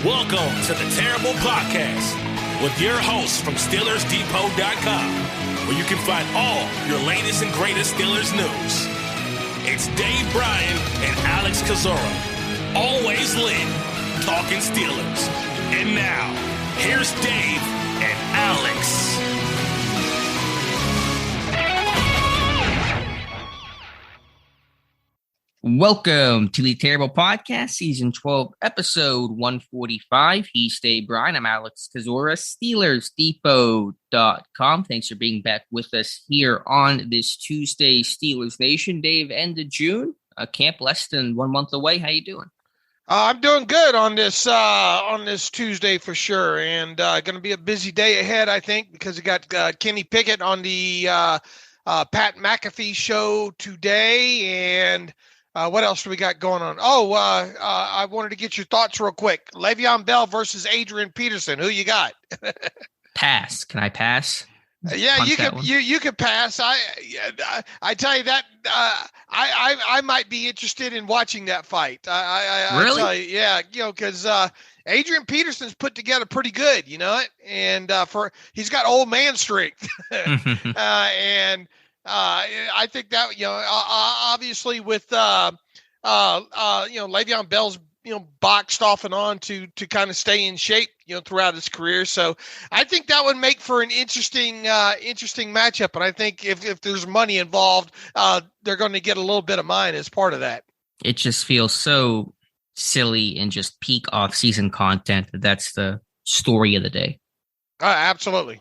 Welcome to the Terrible Podcast with your hosts from SteelersDepot.com, where you can find all your latest and greatest Steelers news. It's Dave Bryan and Alex Kozora, always lit, talking Steelers. And now, here's Dave and Alex. Welcome to the Terrible Podcast, Season 12, Episode 145. He's Dave Bryan. I'm Alex Kozora, SteelersDepot.com. Thanks for being back with us here on this Tuesday, Steelers Nation. Dave, end of June, camp less than 1 month away. How you doing? I'm doing good on this Tuesday for sure, and going to be a busy day ahead, I think, because we got Kenny Pickett on the Pat McAfee show today, and what else do we got going on? I wanted to get your thoughts real quick. Le'Veon Bell versus Adrian Peterson. Who you got? Pass. Can I pass? Yeah, you can pass. I tell you that I might be interested in watching that fight. Really? I tell you, yeah, because Adrian Peterson's put together pretty good, and he's got old man strength, and. I think that, obviously with, Le'Veon Bell's, boxed off and on to kind of stay in shape, throughout his career. So I think that would make for an interesting matchup. And I think if there's money involved, they're going to get a little bit of mine as part of that. It just feels so silly and just peak off-season content. That's the story of the day. Absolutely.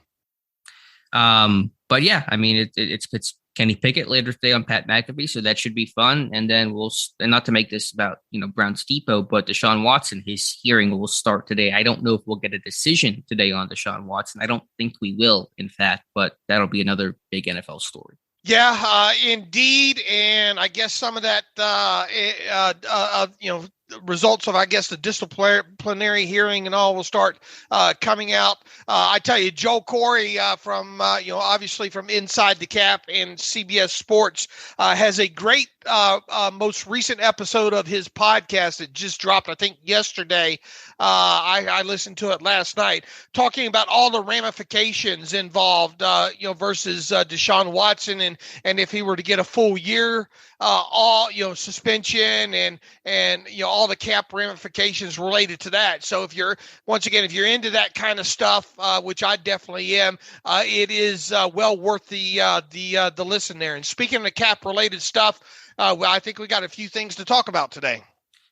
But yeah, I mean, it's Kenny Pickett later today on Pat McAfee, so that should be fun. And then and not to make this about, Browns Depot, but Deshaun Watson, his hearing will start today. I don't know if we'll get a decision today on Deshaun Watson. I don't think we will, in fact, but that'll be another big NFL story. Yeah, indeed. And I guess some of that, results of, I guess, the disciplinary hearing and all will start coming out. I tell you, Joe Corey from, obviously from Inside the Cap and CBS Sports has a great most recent episode of his podcast that just dropped, I think, yesterday. I listened to it last night, talking about all the ramifications involved, versus Deshaun Watson and if he were to get a full year, suspension and all the cap ramifications related to that. So if you're into that kind of stuff, which I definitely am, it is well worth the listen there. And speaking of cap related stuff, I think we got a few things to talk about today.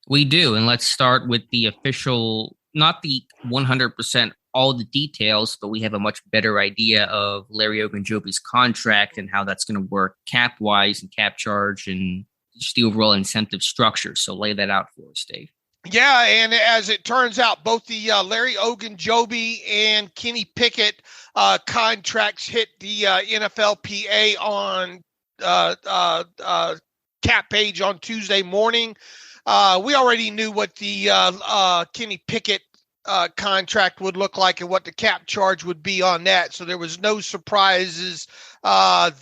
We do. And let's start with the official, not the 100% all the details, but we have a much better idea of Larry Ogunjobi's contract and how that's going to work cap-wise and cap charge and just the overall incentive structure. So lay that out for us, Dave. Yeah, and as it turns out, both the Larry Ogunjobi and Kenny Pickett contracts hit the NFLPA on cap page on Tuesday morning. We already knew what the Kenny Pickett contract would look like and what the cap charge would be on that. So there was no surprises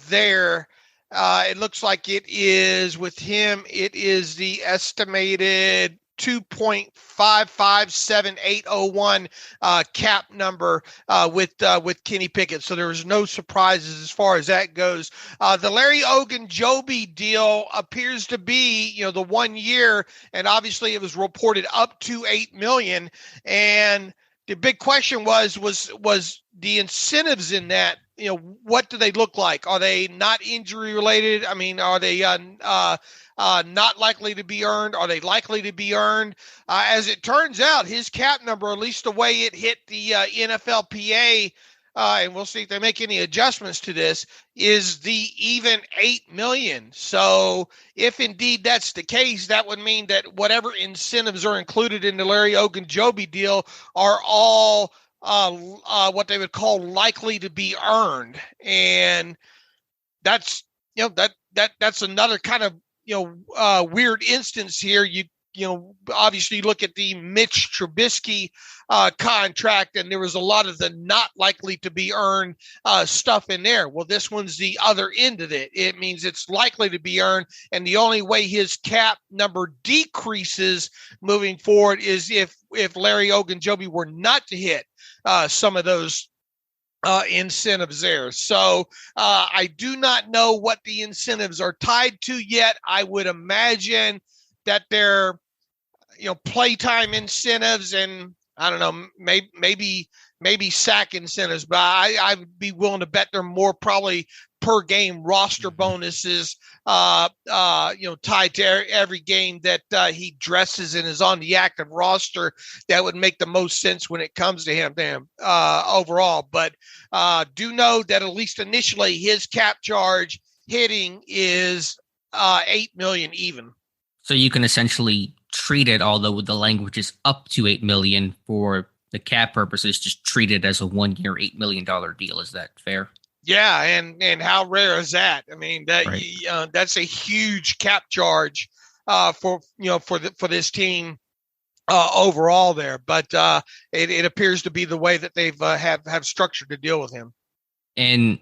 there. It looks like it is with him. It is the estimated 2.557801 cap number with Kenny Pickett. So there was no surprises as far as that goes. The Larry Ogunjobi deal appears to be, the 1 year, and obviously it was reported up to $8 million. And the big question was the incentives in that. What do they look like? Are they not injury related? I mean, are they not likely to be earned? Are they likely to be earned? As it turns out, his cap number, at least the way it hit the NFLPA, and we'll see if they make any adjustments to this, is the even $8 million. So if indeed that's the case, that would mean that whatever incentives are included in the Larry Ogunjobi deal are all what they would call likely to be earned. And that's, that's another kind of, weird instance here. You obviously you look at the Mitch Trubisky contract, and there was a lot of the not likely to be earned stuff in there. Well, this one's the other end of it. It means it's likely to be earned, and the only way his cap number decreases moving forward is if Larry Ogunjobi were not to hit some of those incentives there. So I do not know what the incentives are tied to yet. I would imagine that they're, playtime incentives and I don't know, maybe sack incentives, but I would be willing to bet they're more probably per game roster bonuses, tied to every game that he dresses and is on the active roster. That would make the most sense when it comes to him overall. But do know that at least initially his cap charge hitting is $8 million even. So you can essentially treat it, although the language is up to $8 million for the cap purposes, just treat it as a 1 year, $8 million deal. Is that fair? Yeah, and how rare is that? I mean, that's a huge cap charge for this team overall there. But it appears to be the way that they've have structured to deal with him. And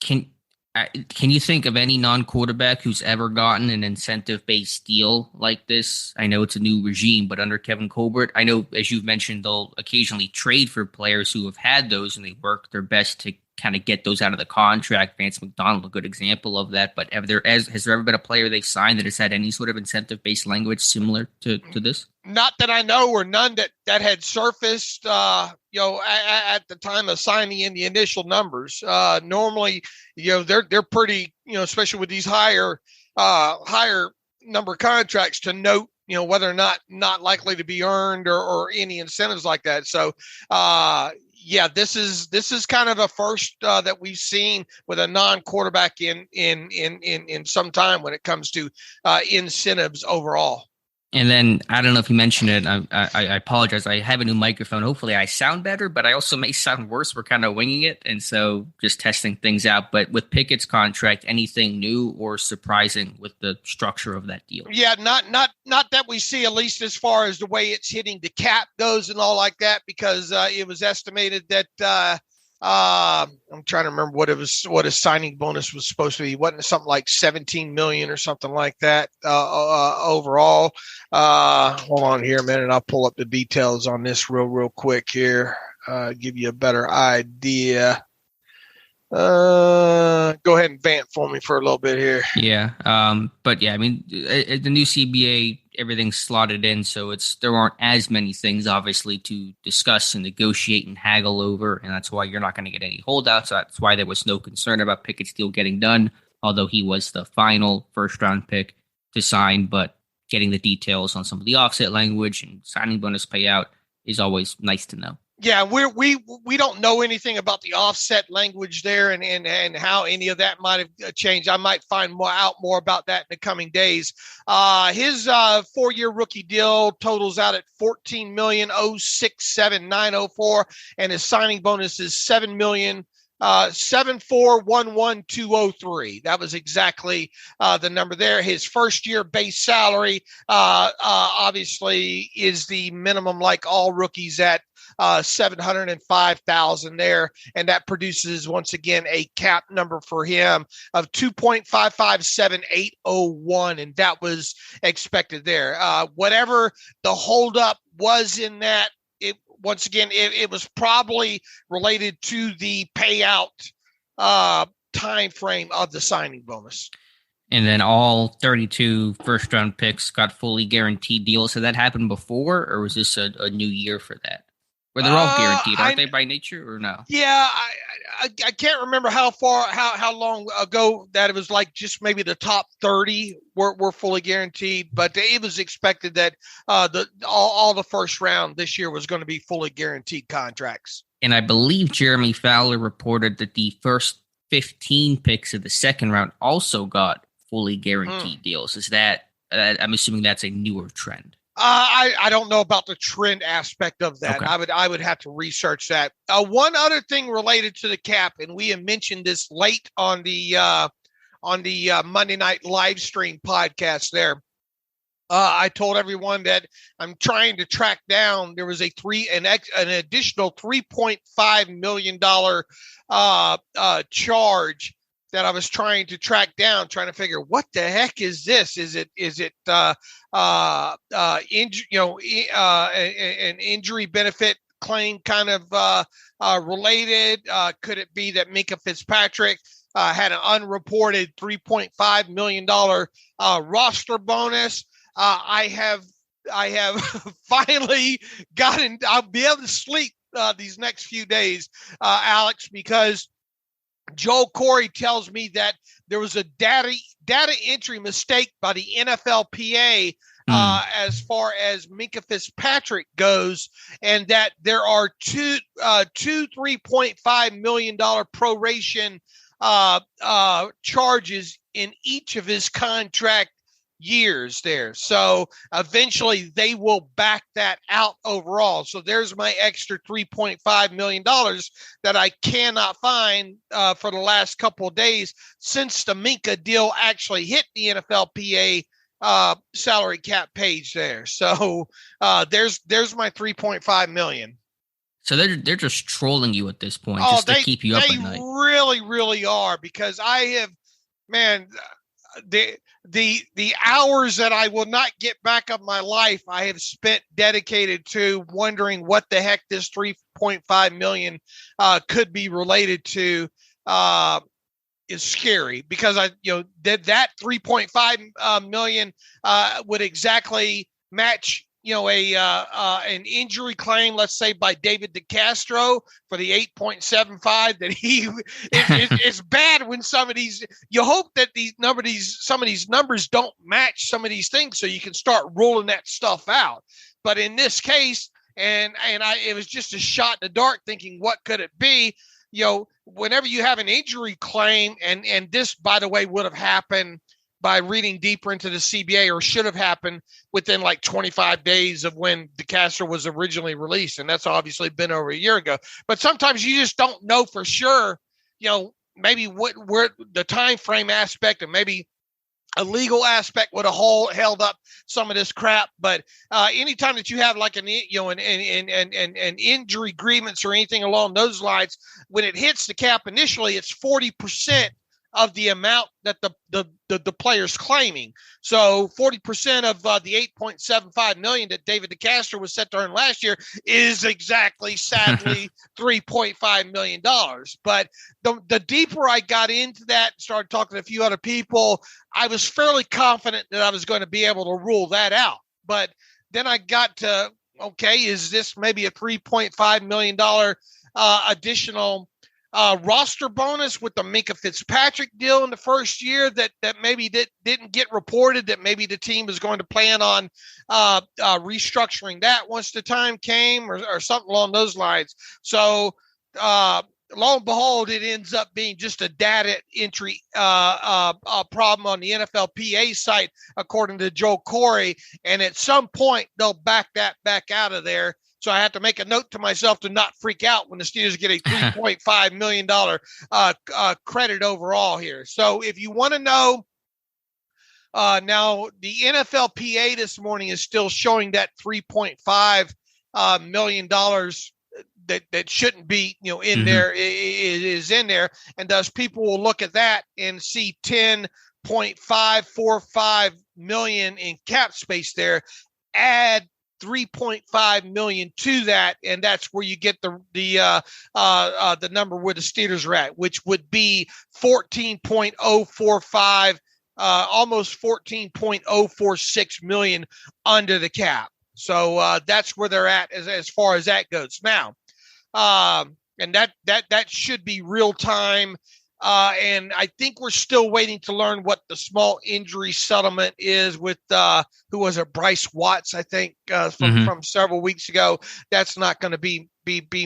can you think of any non-quarterback who's ever gotten an incentive-based deal like this? I know it's a new regime, but under Kevin Colbert, I know, as you've mentioned, they'll occasionally trade for players who have had those, and they work their best to kind of get those out of the contract. Vance McDonald, a good example of that. But has there ever been a player they've signed that has had any sort of incentive-based language similar to this? Not that I know, or none that had surfaced, at the time of signing in the initial numbers. Normally, they're pretty, especially with these higher number contracts, to note, whether or not likely to be earned or any incentives like that. So, this is kind of a first that we've seen with a non-quarterback in some time when it comes to incentives overall. And then, I don't know if you mentioned it, I apologize. I have a new microphone. Hopefully I sound better, but I also may sound worse. We're kind of winging it, and so just testing things out. But with Pickett's contract, anything new or surprising with the structure of that deal? Yeah, not that we see, at least as far as the way it's hitting the cap goes and all like that, because it was estimated that I'm trying to remember what his signing bonus was supposed to be. Wasn't it something like 17 million or something like that overall? Hold on here a minute. I'll pull up the details on this real quick here. Give you a better idea. Go ahead and vamp for me for a little bit here. Yeah. But yeah, I mean, the new CBA, everything's slotted in, so there aren't as many things obviously to discuss and negotiate and haggle over, and that's why you're not going to get any holdouts. That's why there was no concern about Pickett's deal getting done, although he was the final first-round pick to sign. But getting the details on some of the offset language and signing bonus payout is always nice to know. Yeah, we don't know anything about the offset language there and how any of that might have changed. I might find out more about that in the coming days. His 4-year rookie deal totals out at $14,067,904, and his signing bonus is $7,411,203. That was exactly the number there. His first year base salary obviously is the minimum, like all rookies, at $705,000 there, and that produces once again a cap number for him of $2.557801, and that was expected there. Whatever the holdup was in that, once again, it was probably related to the payout time frame of the signing bonus. And then all 32 first-round picks got fully guaranteed deals. Had that happened before, or was this a new year for that? Where they're all guaranteed, aren't they, by nature, or no? Yeah, I can't remember how long ago that it was, like just maybe the top 30 were fully guaranteed, but it was expected that all the first round this year was going to be fully guaranteed contracts. And I believe Jeremy Fowler reported that the first 15 picks of the second round also got fully guaranteed deals. Is that? I'm assuming that's a newer trend. I don't know about the trend aspect of that. Okay. I would have to research that. One other thing related to the cap, and we have mentioned this late on the Monday night live stream podcast there. I told everyone that I'm trying to track down. There was an additional $3.5 million charge that I was trying to track down, trying to figure what the heck is this? Is it an injury benefit claim kind of related? Could it be that Minkah Fitzpatrick had an unreported $3.5 million roster bonus? I have finally gotten. I'll be able to sleep these next few days, Alex, because Joel Corey tells me that there was a data entry mistake by the NFLPA as far as Minkah Fitzpatrick goes, and that there are two $3.5 million proration charges in each of his contract years there. So eventually they will back that out overall. So there's my extra $3.5 million that I cannot find for the last couple of days since the Minkah deal actually hit the NFLPA salary cap page there. So there's my $3.5 million. So they're just trolling you at this point, just to keep you up at night. They really, really are, because I have, man, the hours that I will not get back of my life I have spent dedicated to wondering what the heck this $3.5 million could be related to is scary, because that $3.5 million would exactly match an injury claim, let's say by David DeCastro for the 8.75 that it's bad when you hope that some of these numbers don't match some of these things, so you can start ruling that stuff out. But in this case, it was just a shot in the dark thinking, what could it be? Whenever you have an injury claim, and this, by the way, would have happened by reading deeper into the CBA, or should have happened within like 25 days of when DeCastro was originally released. And that's obviously been over a year ago. But sometimes you just don't know for sure, maybe where the time frame aspect, and maybe a legal aspect would have held up some of this crap. But anytime that you have like an injury grievance or anything along those lines, when it hits the cap initially, it's 40% of the amount that the player's claiming. So 40% of the $8.75 million that David DeCastro was set to earn last year is exactly, sadly, $3.5 million. But the deeper I got into that, started talking to a few other people, I was fairly confident that I was going to be able to rule that out. But then I got to, okay, is this maybe a $3.5 million additional roster bonus with the Minkah Fitzpatrick deal in the first year that maybe didn't get reported, that maybe the team was going to plan on restructuring that once the time came, or something along those lines. So lo and behold, it ends up being just a data entry problem on the NFLPA site, according to Joe Corey. And at some point, they'll back that back out of there. So I have to make a note to myself to not freak out when the Steelers get a $3.5 million credit overall here. So if you want to know, now the NFLPA this morning is still showing that $3.5 million that shouldn't be, in there, is in there. And thus people will look at that and see $10.545 million in cap space there. Add $3.5 million to that, and that's where you get the number where the Steelers are at, which would be 14.045, almost 14.046 million under the cap. So that's where they're at as far as that goes now, and that should be real time. And I think we're still waiting to learn what the small injury settlement is with, who was it? Bryce Watts, I think, from several weeks ago. That's not going to be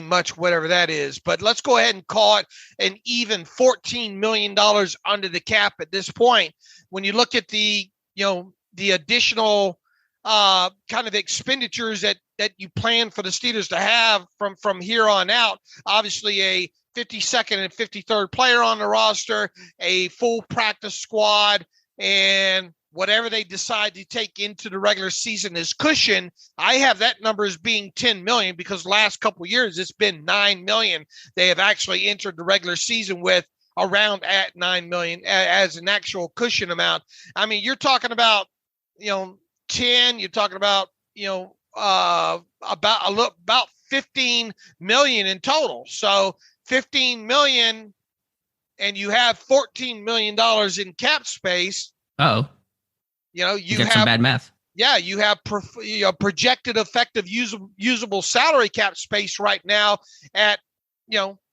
much, whatever that is. But let's go ahead and call it an even $14 million under the cap at this point. When you look at the additional kind of expenditures that you plan for the Steelers to have from here on out, obviously a 52nd and 53rd player on the roster, a full practice squad, and whatever they decide to take into the regular season as cushion, I have that number as being 10 million because last couple of years it's been 9 million. They have actually entered the regular season with around at 9 million as an actual cushion amount. I mean, you're talking about, 10, you're talking about, about 15 million in total. So 15 million and you have $14 million in cap space. Oh, you have some bad math. Yeah, you have projected effective usable salary cap space right now at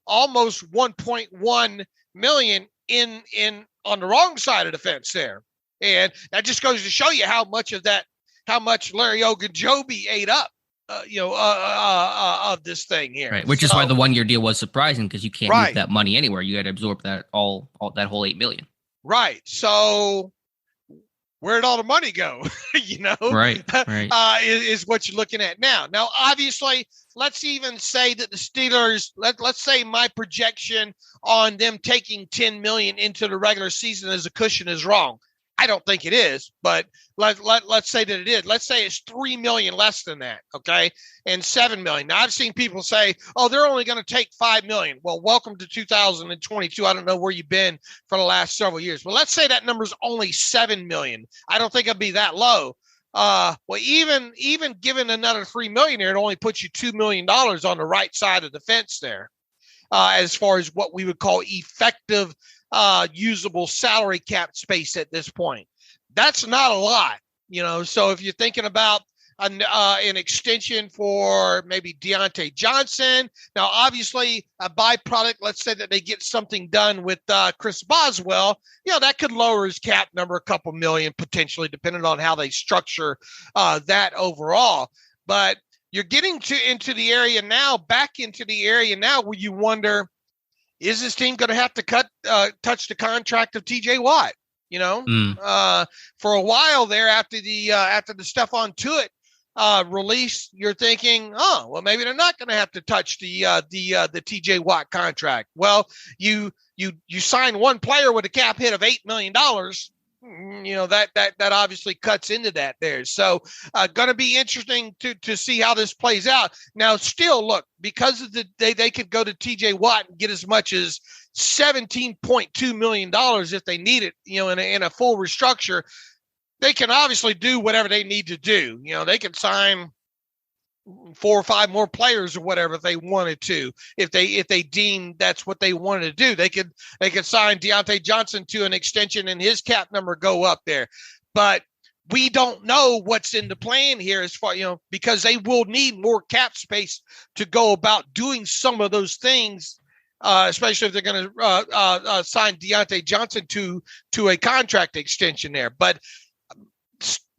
almost 1.1 million in on the wrong side of the fence there, and that just goes to show you how much Larry Ogunjobi ate up, of this thing here. Right, which is why the 1-year deal was surprising because you can't move that money anywhere. You got to absorb that all that whole $8 million. Right. So where'd all the money go? Right. Is what you're looking at now. Now, obviously, let's even say that the Steelers, let's say my projection on them taking 10 million into the regular season as a cushion is wrong. I don't think it is, but let's say that it is. Let's say it's 3 million less than that, okay, and 7 million. Now, I've seen people say, oh, they're only going to take 5 million. Well, welcome to 2022. I don't know where you've been for the last several years, but let's say that number's only 7 million. I don't think it'd be that low. Well, even given another 3 million there, it only puts you $2 million on the right side of the fence there, as far as what we would call effective usable salary cap space at this point. That's not a lot, so if you're thinking about an extension for maybe Deontay Johnson, now obviously a byproduct, let's say that they get something done with Chris Boswell, that could lower his cap number a couple million potentially, depending on how they structure that overall. But you're getting back into the area now where you wonder, is this team going to have to touch the contract of T.J. Watt? For a while there after the Stephon Tuitt release, you're thinking, oh, well, maybe they're not going to have to touch the T.J. Watt contract. Well, you sign one player with a cap hit of $8 million. That obviously cuts into that there. So going to be interesting to see how this plays out. Now, still, look, because of they could go to TJ Watt and get as much as $17.2 million if they need it, in a full restructure. They can obviously do whatever they need to do. They can sign 4 or 5 more players or whatever if they wanted to. If they deem that's what they wanted to do, they could sign Deontay Johnson to an extension and his cap number go up there. But we don't know what's in the plan here as far, because they will need more cap space to go about doing some of those things, especially if they're going to sign Deontay Johnson to a contract extension there. But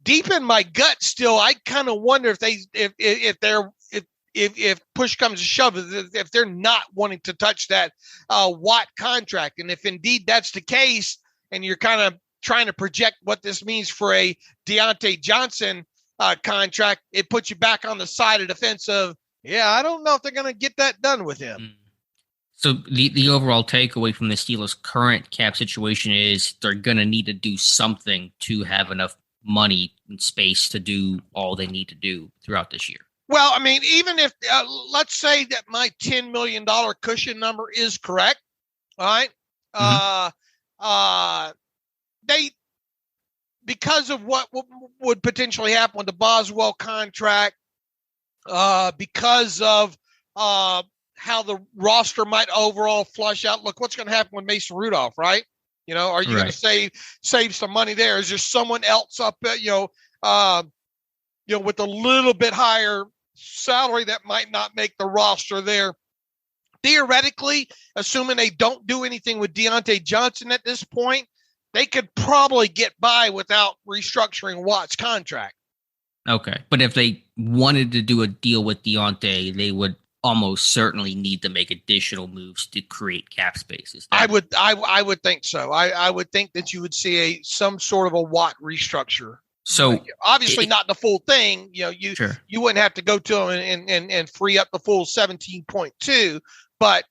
deep in my gut, still, I kind of wonder if push comes to shove, if they're not wanting to touch that Watt contract, and if indeed that's the case, and you're kind of trying to project what this means for a Deontay Johnson contract, it puts you back on the side of the fence of, I don't know if they're going to get that done with him. So the overall takeaway from the Steelers' current cap situation is they're going to need to do something to have enough money and space to do all they need to do throughout this year. Well, I mean, even if let's say that my $10 million cushion number is correct, all right? They, because of what would potentially happen with the Boswell contract, because of how the roster might overall flush out. Look, what's going to happen with Mason Rudolph, right? Are you going to save some money there? Is there someone else up, with a little bit higher salary that might not make the roster there? Theoretically, assuming they don't do anything with Deontay Johnson at this point, they could probably get by without restructuring Watt's contract. Okay. But if they wanted to do a deal with Deontay, they would almost certainly need to make additional moves to create cap spaces. I would think so. I would think that you would see some sort of a Watt restructure. So obviously not the full thing. You wouldn't have to go to them and free up the full 17.2, but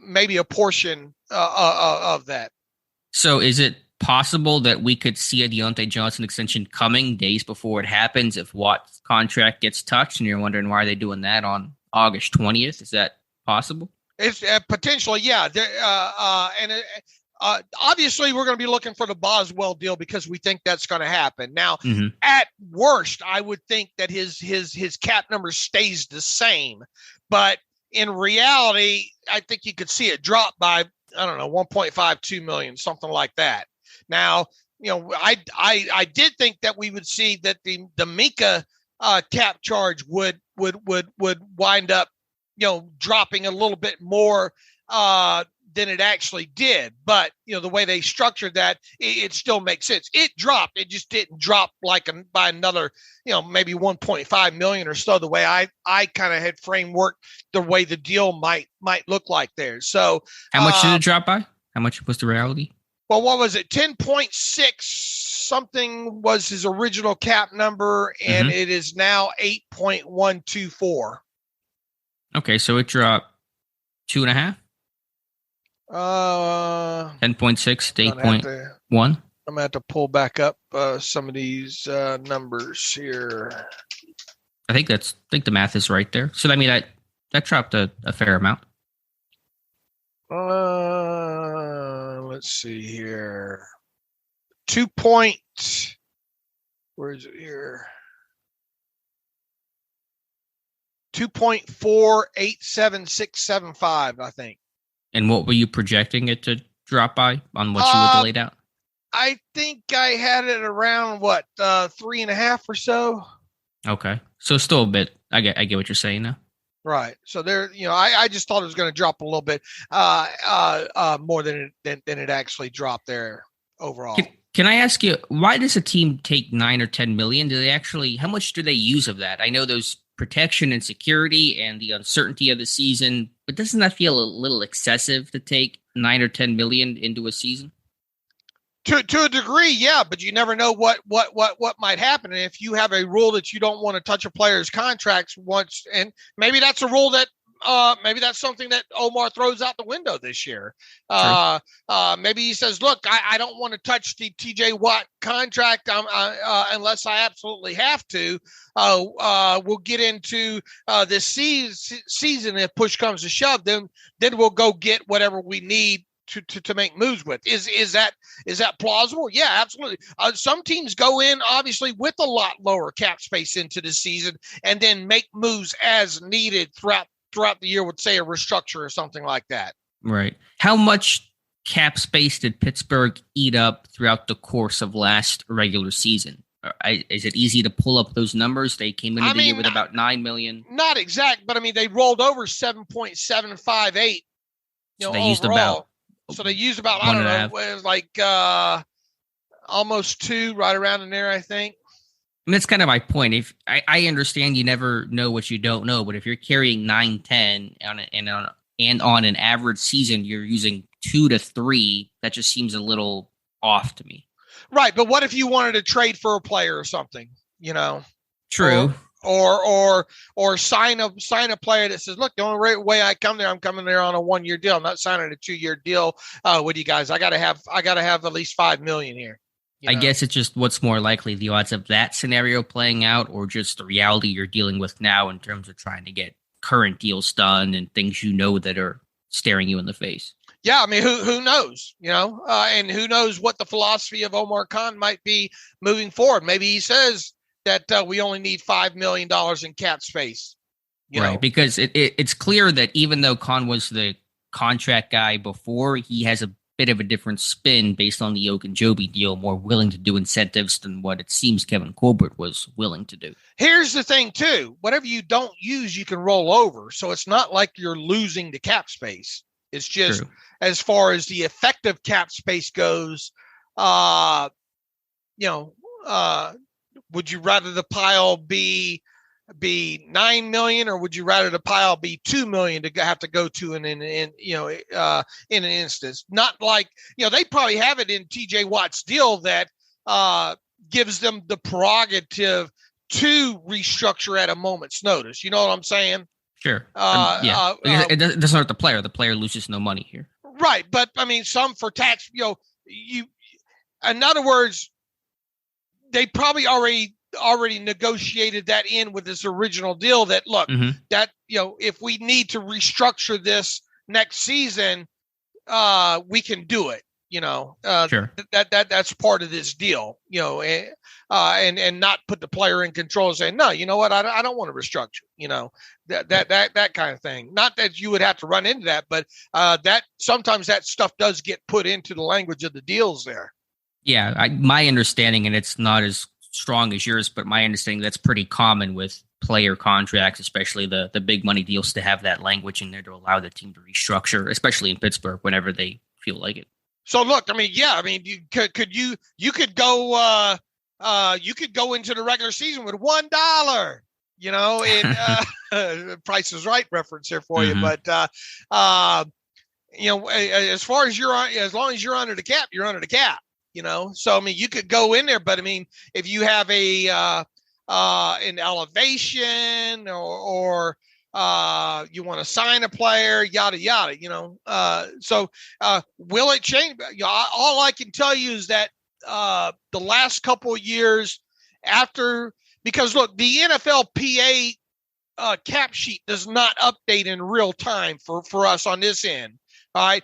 maybe a portion of that. So is it possible that we could see a Deontay Johnson extension coming days before it happens if Watt's contract gets touched, and you're wondering why are they doing that on August 20th? Is that possible? It's potentially, yeah. Obviously, we're going to be looking for the Boswell deal because we think that's going to happen. Now, at worst, I would think that his cap number stays the same, but in reality, I think you could see it drop by, I don't know, 1.52 million, something like that. Now, I did think that we would see that the Mika cap charge would wind up, dropping a little bit more than it actually did. But, the way they structured that, it still makes sense. It dropped. It just didn't drop by another, maybe 1.5 million or so, the way I kind of had frameworked the way the deal might look like there. So how much did it drop by? How much was the reality? Well, what was it? 10.6 something was his original cap number, and it is now 8.124. Okay, so it dropped 2.5. 10.6 to 8.1. I'm gonna have to pull back up some of these numbers here. I think the math is right there. So I mean that dropped a fair amount. Let's see here. Where is it here? 2.487675, I think. And what were you projecting it to drop by on what you had laid out? I think I had it around 3.5 or so. Okay, so still a bit. I get what you're saying now. Right. So there, I just thought it was going to drop a little bit more than it actually dropped there overall. Can I ask you, why does a team take 9 or 10 million? How much do they use of that? I know there's protection and security and the uncertainty of the season, but doesn't that feel a little excessive to take 9 or 10 million into a season? To a degree, yeah, but you never know what might happen. And if you have a rule that you don't want to touch a player's contracts once, and maybe that's a rule that maybe that's something that Omar throws out the window this year. Maybe he says, look, I don't want to touch the TJ Watt contract unless I absolutely have to. We'll get into this season. If push comes to shove, then we'll go get whatever we need to make moves with. Is that plausible? Yeah, absolutely. Some teams go in obviously with a lot lower cap space into the season and then make moves as needed throughout the year with, say, a restructure or something like that. Right. How much cap space did Pittsburgh eat up throughout the course of last regular season? Is it easy to pull up those numbers? They came into the year with about 9 million. Not exact, but I mean, they rolled over 7.758. So they used about. So they used about, I don't know, it was like almost 2, right around in there, I think. And that's kind of my point. If I understand you never know what you don't know, but if you're carrying 9-10 on an average season, you're using 2 to 3. That just seems a little off to me. Right, but what if you wanted to trade for a player or something? True. Or sign a player that says, look, the only way I come there, I'm coming there on a 1-year deal. I'm not signing a 2-year deal with you guys. I gotta have at least 5 million here. I guess it's just what's more likely, the odds of that scenario playing out, or just the reality you're dealing with now in terms of trying to get current deals done and things that are staring you in the face. Yeah, I mean, who knows, and who knows what the philosophy of Omar Khan might be moving forward. Maybe he says that we only need $5 million in cap space. Right, because it's clear that even though Khan was the contract guy before, he has a bit of a different spin based on the Ogunjobi deal, more willing to do incentives than what it seems Kevin Colbert was willing to do. Here's the thing, too. Whatever you don't use, you can roll over. So it's not like you're losing the cap space. It's just, as far as the effective cap space goes, would you rather the pile be 9 million, or would you rather the pile be 2 million to have to go to in an instance? Not like, they probably have it in TJ Watt's deal that gives them the prerogative to restructure at a moment's notice. You know what I'm saying? Sure. It doesn't hurt the player. The player loses no money here. Right. But I mean, some for tax, in other words, they probably already negotiated that in with this original deal that, look, that, if we need to restructure this next season, we can do it. Sure. That's part of this deal, and not put the player in control and say, no, you know what? I don't want to restructure, that kind of thing. Not that you would have to run into that, but that sometimes that stuff does get put into the language of the deals there. Yeah. My understanding, and it's not as strong as yours, but my understanding that's pretty common with player contracts, especially the big money deals, to have that language in there to allow the team to restructure, especially in Pittsburgh, whenever they feel like it. So look, you could go into the regular season with $1, and Price is Right reference here for you. But as long as you're under the cap, you're under the cap. So you could go in there, but if you have an elevation or you want to sign a player, yada yada, so will it change? All I can tell you is that the last couple of years because look, the NFLPA cap sheet does not update in real time for us on this end. All right.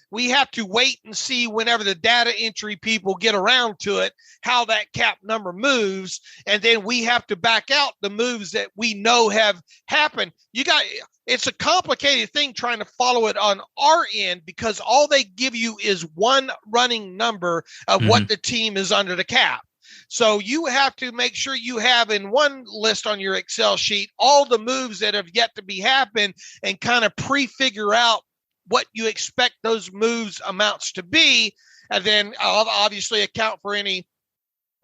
We have to wait and see whenever the data entry people get around to it, how that cap number moves. And then we have to back out the moves that we know have happened. It's a complicated thing trying to follow it on our end, because all they give you is one running number of what the team is under the cap. So you have to make sure you have in one list on your Excel sheet all the moves that have yet to be happened, and kind of prefigure out what you expect those moves amounts to be, and then obviously account for any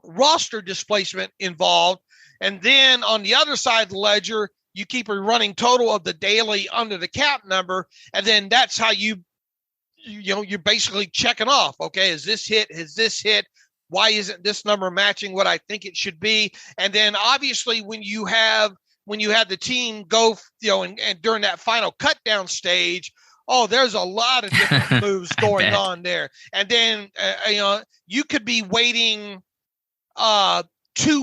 roster displacement involved. And then on the other side of the ledger, you keep a running total of the daily under the cap number, and then that's how you're basically checking off. Okay, is this hit? Has this hit? Why isn't this number matching what I think it should be? And then obviously when you have the team go, and during that final cut down stage, there's a lot of different moves going on there. And then, you could be waiting 2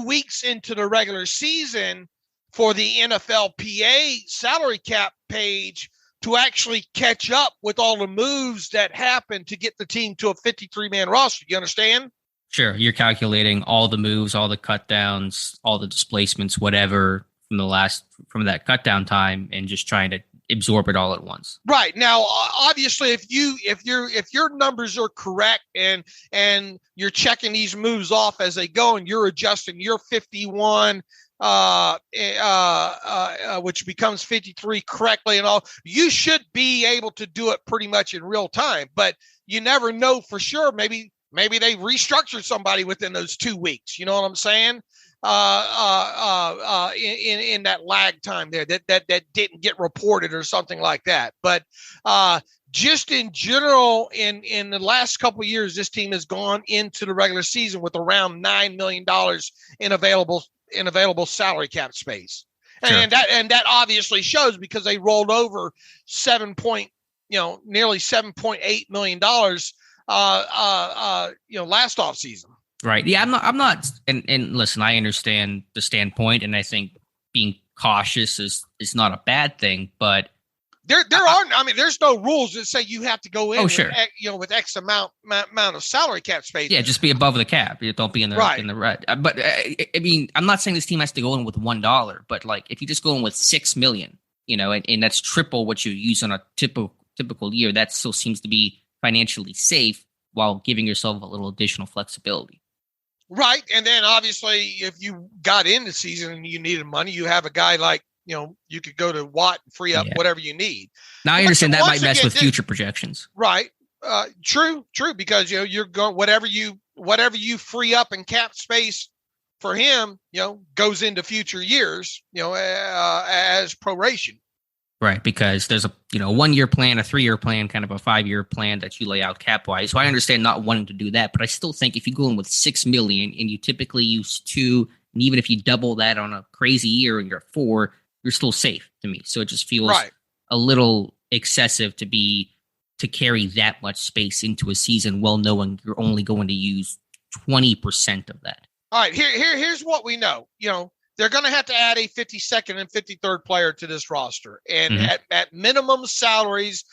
weeks into the regular season for the NFLPA salary cap page to actually catch up with all the moves that happen to get the team to a 53-man roster. You understand? Sure. You're calculating all the moves, all the cut downs, all the displacements, whatever from that cut down time, and just trying to absorb it all at once. Right. Now, obviously, if your numbers are correct and you're checking these moves off as they go, and you're adjusting your 51, which becomes 53 correctly and all, you should be able to do it pretty much in real time. But you never know for sure. Maybe they restructured somebody within those 2 weeks. You know what I'm saying? In that lag time there that didn't get reported or something like that. But just in general, in the last couple of years, this team has gone into the regular season with around $9 million in available salary cap space. Sure. And that obviously shows, because they rolled over nearly $7.8 million last offseason. Right. Yeah, I'm not and listen, I understand the standpoint, and I think being cautious is not a bad thing, but there's no rules that say you have to go in with X amount of salary cap space. Yeah, just be above the cap. You don't be in the in the red. But I'm not saying this team has to go in with $1, but like if you just go in with $6 million, and that's triple what you use on a typical year, that still seems to be financially safe while giving yourself a little additional flexibility. Right. And then obviously if you got in the season and you needed money, you have a guy like, you could go to Watt and free up whatever you need. Now I understand that might mess with future projections. Right. True. Because, you're going, whatever you free up in cap space for him, goes into future years, as proration. Right, because there's a 1 year plan, a 3 year plan, kind of a 5 year plan that you lay out cap wise. So I understand not wanting to do that, but I still think if you go in with $6 million and you typically use 2, and even if you double that on a crazy year and you're at 4, you're still safe to me. So it just feels a little excessive to to carry that much space into a season, well knowing you're only going to use 20% of that. All right, here's what we know. They're going to have to add a 52nd and 53rd player to this roster. And at minimum salaries,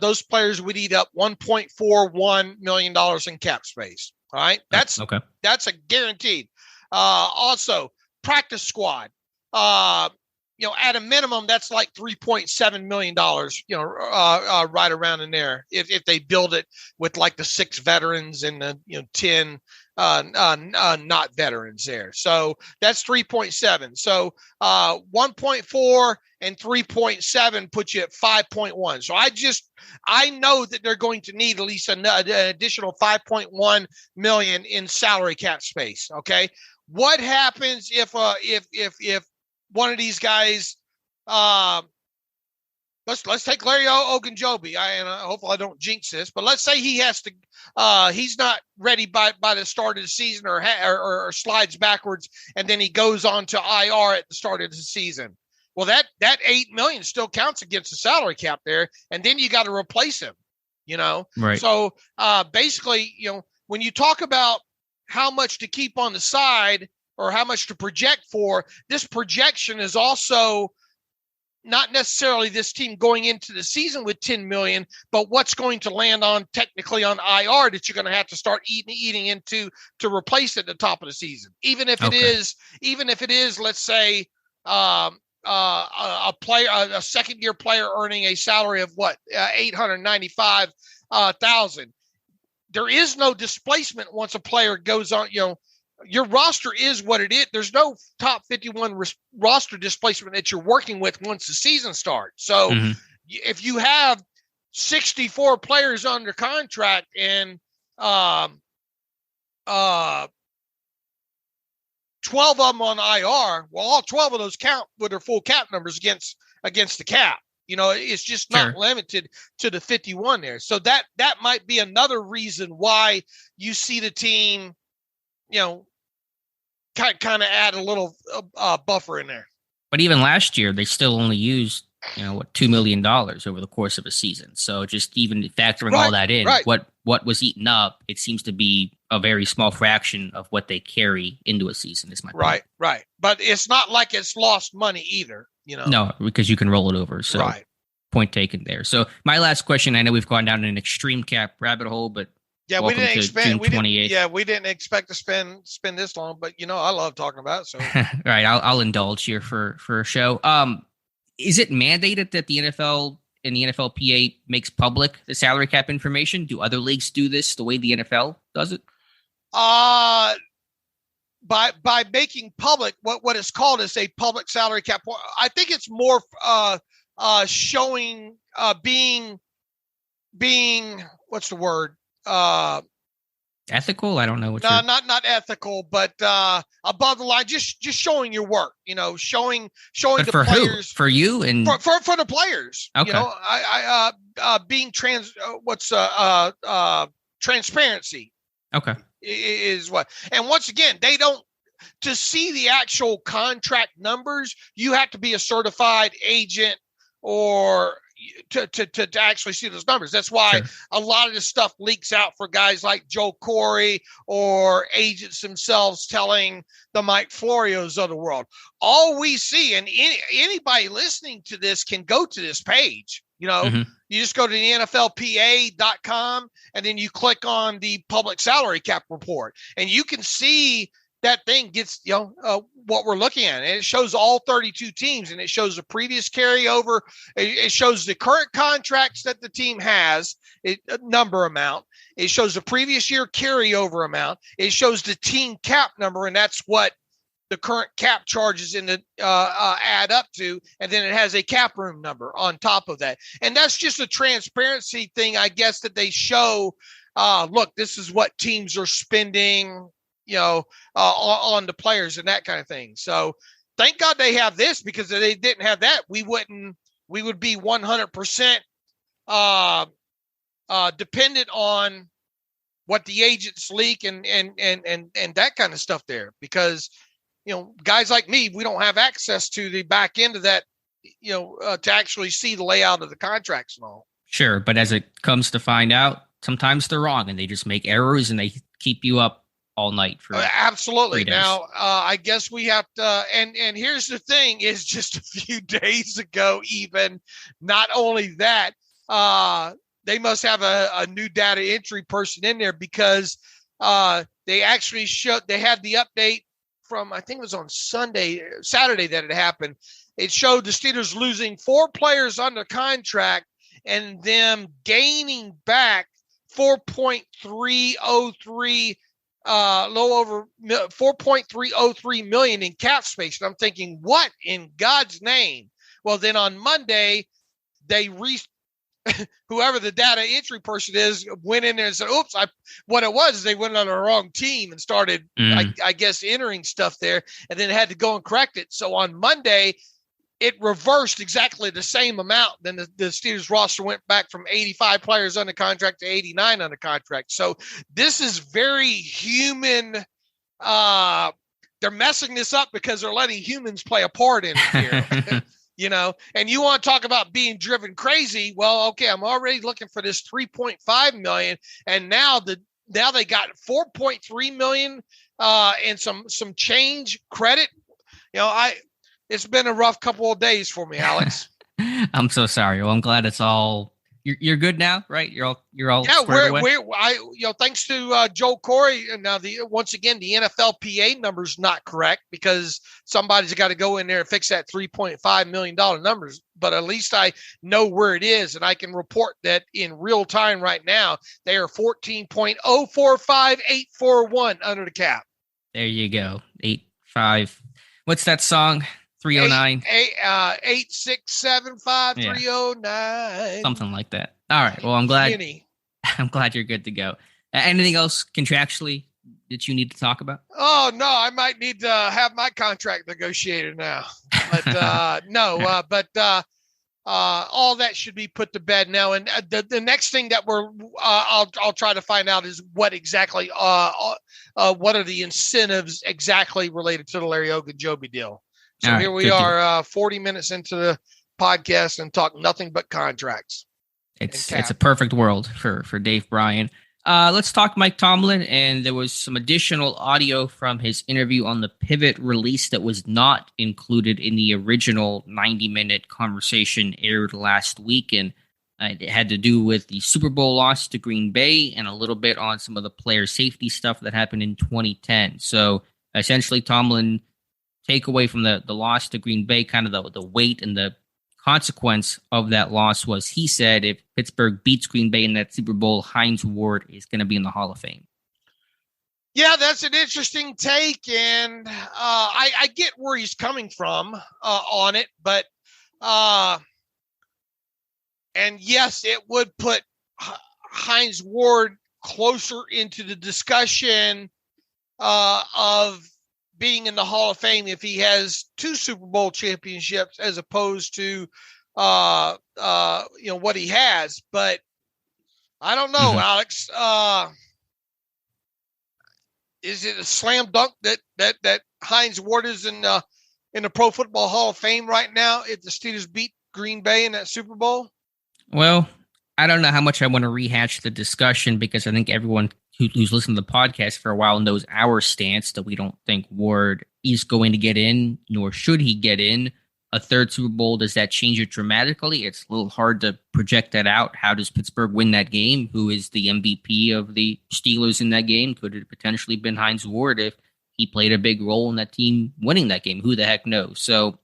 those players would eat up $1.41 million in cap space. All right. That's a guaranteed. Also, practice squad. At a minimum, that's like $3.7 million, right around in there. If they build it with like the 6 veterans and the 10 not veterans there. So that's 3.7. So 1.4 and 3.7 puts you at 5.1. So I know that they're going to need at least an additional 5.1 million in salary cap space. Okay. What happens if one of these guys, let's take Larry Ogunjobi. Hopefully I don't jinx this, but let's say he has to, he's not ready by the start of the season or slides backwards, and then he goes on to IR at the start of the season. Well, that $8 million still counts against the salary cap there, and then you got to replace him. Right. So basically, when you talk about how much to keep on the side or how much to project for, this projection is also not necessarily this team going into the season with 10 million, but what's going to land on technically on IR that you're going to have to start eating into to replace at the top of the season. Even if it is, let's say, a player, a second year player earning a salary of $895,000. There is no displacement once a player goes on, your roster is what it is. There's no top 51 roster displacement that you're working with once the season starts. So if you have 64 players under contract and 12 of them on IR, well, all 12 of those count with their full cap numbers against the cap. It's just not limited to the 51 there. So that might be another reason why you see the team, kind of add a little buffer in there. But even last year, they still only used, $2 million over the course of a season. So just even factoring all that in, what was eaten up, it seems to be a very small fraction of what they carry into a season. Is my point. Right. But it's not like it's lost money either. No, because you can roll it over. So point taken there. So my last question, I know we've gone down an extreme cap rabbit hole, but yeah, we didn't expect to spend this long, but I love talking about it. So all right, I'll indulge here for a show. Is it mandated that the NFL and the NFLPA makes public the salary cap information? Do other leagues do this the way the NFL does it? By making public what is called as a public salary cap. I think it's more showing being what's the word? Ethical? I don't know what. No, not ethical, but above the line, just showing your work. Showing but the for players. Who? For you and for the players. Okay. Being transparency. Okay. Is what, and once again, they don't. To see the actual contract numbers, you have to be a certified agent or to actually see those numbers. That's why a lot of this stuff leaks out for guys like Joe Corey or agents themselves telling the Mike Florios of the world. All we see, and anybody listening to this can go to this page. You just go to the NFLPA.com and then you click on the public salary cap report, and you can see that thing gets, what we're looking at. And it shows all 32 teams, and it shows the previous carryover. It shows the current contracts that the team has, number amount. It shows the previous year carryover amount. It shows the team cap number, and that's what the current cap charges in the add up to. And then it has a cap room number on top of that. And that's just a transparency thing, I guess, that they show, look, this is what teams are spending, on the players and that kind of thing. So thank God they have this, because if they didn't have that, we would be 100% dependent on what the agents leak and that kind of stuff there, because, guys like me, we don't have access to the back end of that, to actually see the layout of the contracts and all. Sure, but as it comes to find out, sometimes they're wrong and they just make errors and they keep you up all night for absolutely. 3 days. Now, I guess we have to, and here's the thing: is just a few days ago, even not only that, they must have a new data entry person in there because they actually they had the update from, I think it was on Saturday that it happened. It showed the Steelers losing 4 players under contract and them gaining back 4.303 4.303 million in cap space. And I'm thinking, what in God's name? Well, then on Monday, whoever the data entry person is went in there and said, oops, what it was is they went on the wrong team and started, I guess, entering stuff there and then had to go and correct it. So on Monday, it reversed exactly the same amount. Then the Steelers roster went back from 85 players under contract to 89 under contract. So this is very human. They're messing this up because they're letting humans play a part in it here. And you want to talk about being driven crazy. Well, okay, I'm already looking for this 3.5 million. And now they got 4.3 million and some change credit. It's been a rough couple of days for me, Alex. I'm so sorry. Well, I'm glad it's all you're good now, right? You're all yeah. Away? Thanks to Joe Corey. And now once again, the NFLPA number's not correct because somebody's got to go in there and fix that $3.5 million numbers. But at least I know where it is, and I can report that in real time right now. They are 14.045841 under the cap. There you go. 8.5. What's that song? 309 8675309 something like that. All right. Well, I'm glad you're good to go. Anything else contractually that you need to talk about? Oh no, I might need to have my contract negotiated now. But all that should be put to bed now. And the next thing that I'll try to find out is what exactly what are the incentives exactly related to the Larry Ogunjobi deal. So here we are, 40 minutes into the podcast and talk nothing but contracts. It's a perfect world for Dave Bryan. Let's talk Mike Tomlin. And there was some additional audio from his interview on the Pivot release that was not included in the original 90-minute conversation aired last week. And it had to do with the Super Bowl loss to Green Bay and a little bit on some of the player safety stuff that happened in 2010. So essentially, Tomlin take away from the loss to Green Bay, kind of the weight and the consequence of that loss was he said if Pittsburgh beats Green Bay in that Super Bowl, Hines Ward is going to be in the Hall of Fame. Yeah, that's an interesting take, and I get where he's coming from on it, but and yes, it would put Hines Ward closer into the discussion of being in the Hall of Fame if he has 2 Super Bowl championships as opposed to what he has. But I don't know, Alex. Is it a slam dunk that Hines Ward is in the Pro Football Hall of Fame right now if the Steelers beat Green Bay in that Super Bowl? Well, I don't know how much I want to rehash the discussion because I think everyone who's listened to the podcast for a while knows our stance that we don't think Ward is going to get in, nor should he get in. A 3rd Super Bowl, does that change it dramatically? It's a little hard to project that out. How does Pittsburgh win that game? Who is the MVP of the Steelers in that game? Could it potentially been Hines Ward if he played a big role in that team winning that game? Who the heck knows? So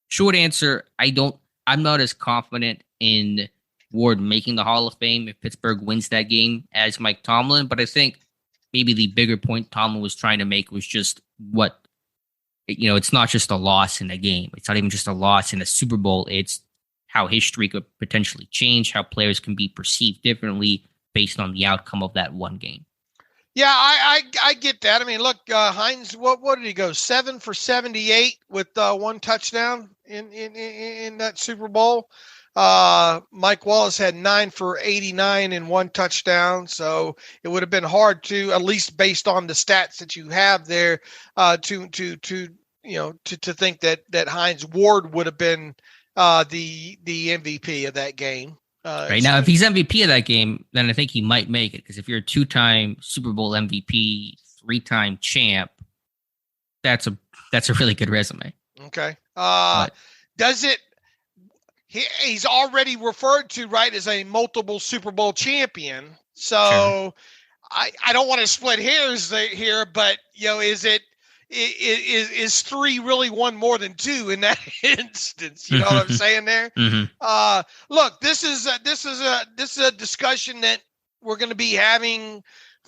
short answer, I'm not as confident in Ward making the Hall of Fame if Pittsburgh wins that game as Mike Tomlin. But I think maybe the bigger point Tomlin was trying to make was just it's not just a loss in a game. It's not even just a loss in a Super Bowl. It's how history could potentially change, how players can be perceived differently based on the outcome of that one game. Yeah, I get that. I mean, look, Hines, what did he go? 7 for 78 with 1 touchdown in that Super Bowl. Mike Wallace had 9 for 89 and 1 touchdown. So it would have been hard to, at least based on the stats that you have there, to think that Hines Ward would have been the MVP of that game. Right now, if he's MVP of that game, then I think he might make it. Because if you're a 2-time Super Bowl MVP, 3-time champ, that's a really good resume. Okay. Does it? He's already referred to, right, as a multiple Super Bowl champion. So sure. I don't want to split hairs here, but is 3 really one more than 2 in that instance? You know what I'm saying there? Mm-hmm. Look, this is a discussion that we're going to be having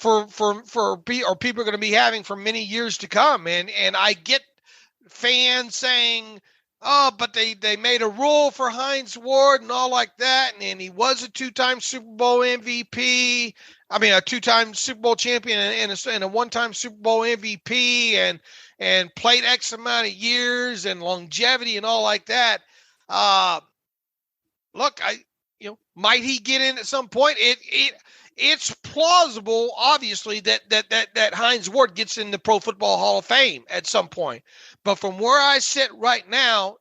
or people are going to be having for many years to come. And I get fans saying, oh, but they made a rule for Hines Ward and all like that. And he was a 2-time Super Bowl MVP. I mean, a 2-time Super Bowl champion and a 1-time Super Bowl MVP and played X amount of years and longevity and all like that. Look, might he get in at some point? It's plausible, obviously, that Hines Ward gets in the Pro Football Hall of Fame at some point. But from where I sit right now,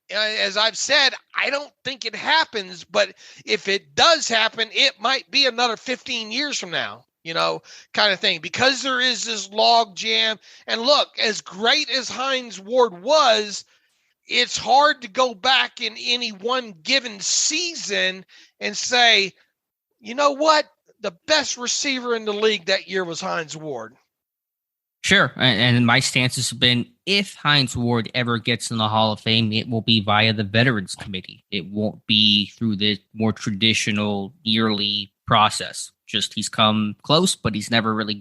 as I've said, I don't think it happens. But if it does happen, it might be another 15 years from now, kind of thing. Because there is this log jam. And look, as great as Hines Ward was, it's hard to go back in any one given season and say, you know what? The best receiver in the league that year was Hines Ward. Sure. And my stance has been, if Hines Ward ever gets in the Hall of Fame, it will be via the Veterans Committee. It won't be through the more traditional yearly process. Just he's come close, but he's never really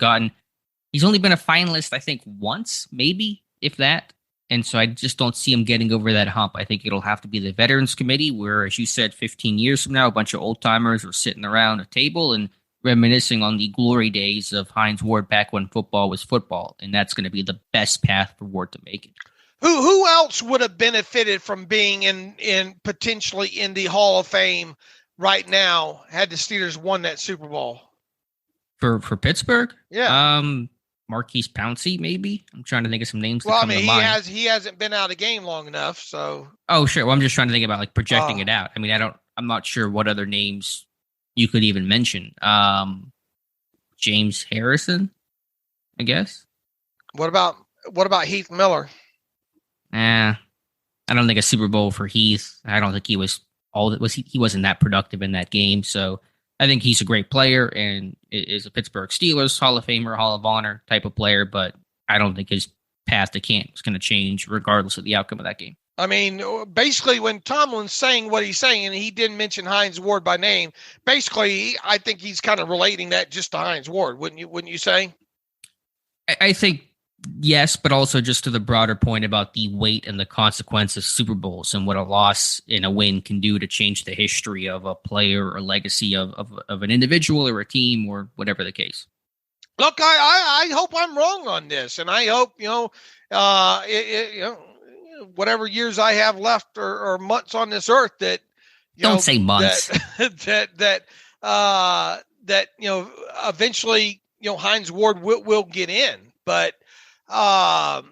he's only been a finalist, I think, once, maybe, if that. And so I just don't see him getting over that hump. I think it'll have to be the Veterans Committee, where, as you said, 15 years from now, a bunch of old timers are sitting around a table and reminiscing on the glory days of Hines Ward back when football was football. And that's going to be the best path for Ward to make it. Who else would have benefited from being in potentially in the Hall of Fame right now had the Steelers won that Super Bowl? For Pittsburgh? Yeah. Marquise Pouncey, maybe. I'm trying to think of some names. Well, I mean, he hasn't been out of game long enough, so. Oh, sure. Well, I'm just trying to think about projecting it out. I mean, I'm not sure what other names you could even mention. James Harrison, I guess. What about Heath Miller? I don't think a Super Bowl for Heath. I don't think he was he wasn't that productive in that game. So I think he's a great player and is a Pittsburgh Steelers Hall of Famer, Hall of Honor type of player, but I don't think his path to camp is going to change regardless of the outcome of that game. I mean, basically, when Tomlin's saying what he's saying, and he didn't mention Hines Ward by name, basically, I think he's kind of relating that just to Hines Ward, wouldn't you say? I think yes, but also just to the broader point about the weight and the consequence of Super Bowls and what a loss and a win can do to change the history of a player or legacy of an individual or a team or whatever the case. Look, I hope I'm wrong on this, and I hope whatever years I have left or months on this earth that don't say months that eventually Hines Ward will get in, but that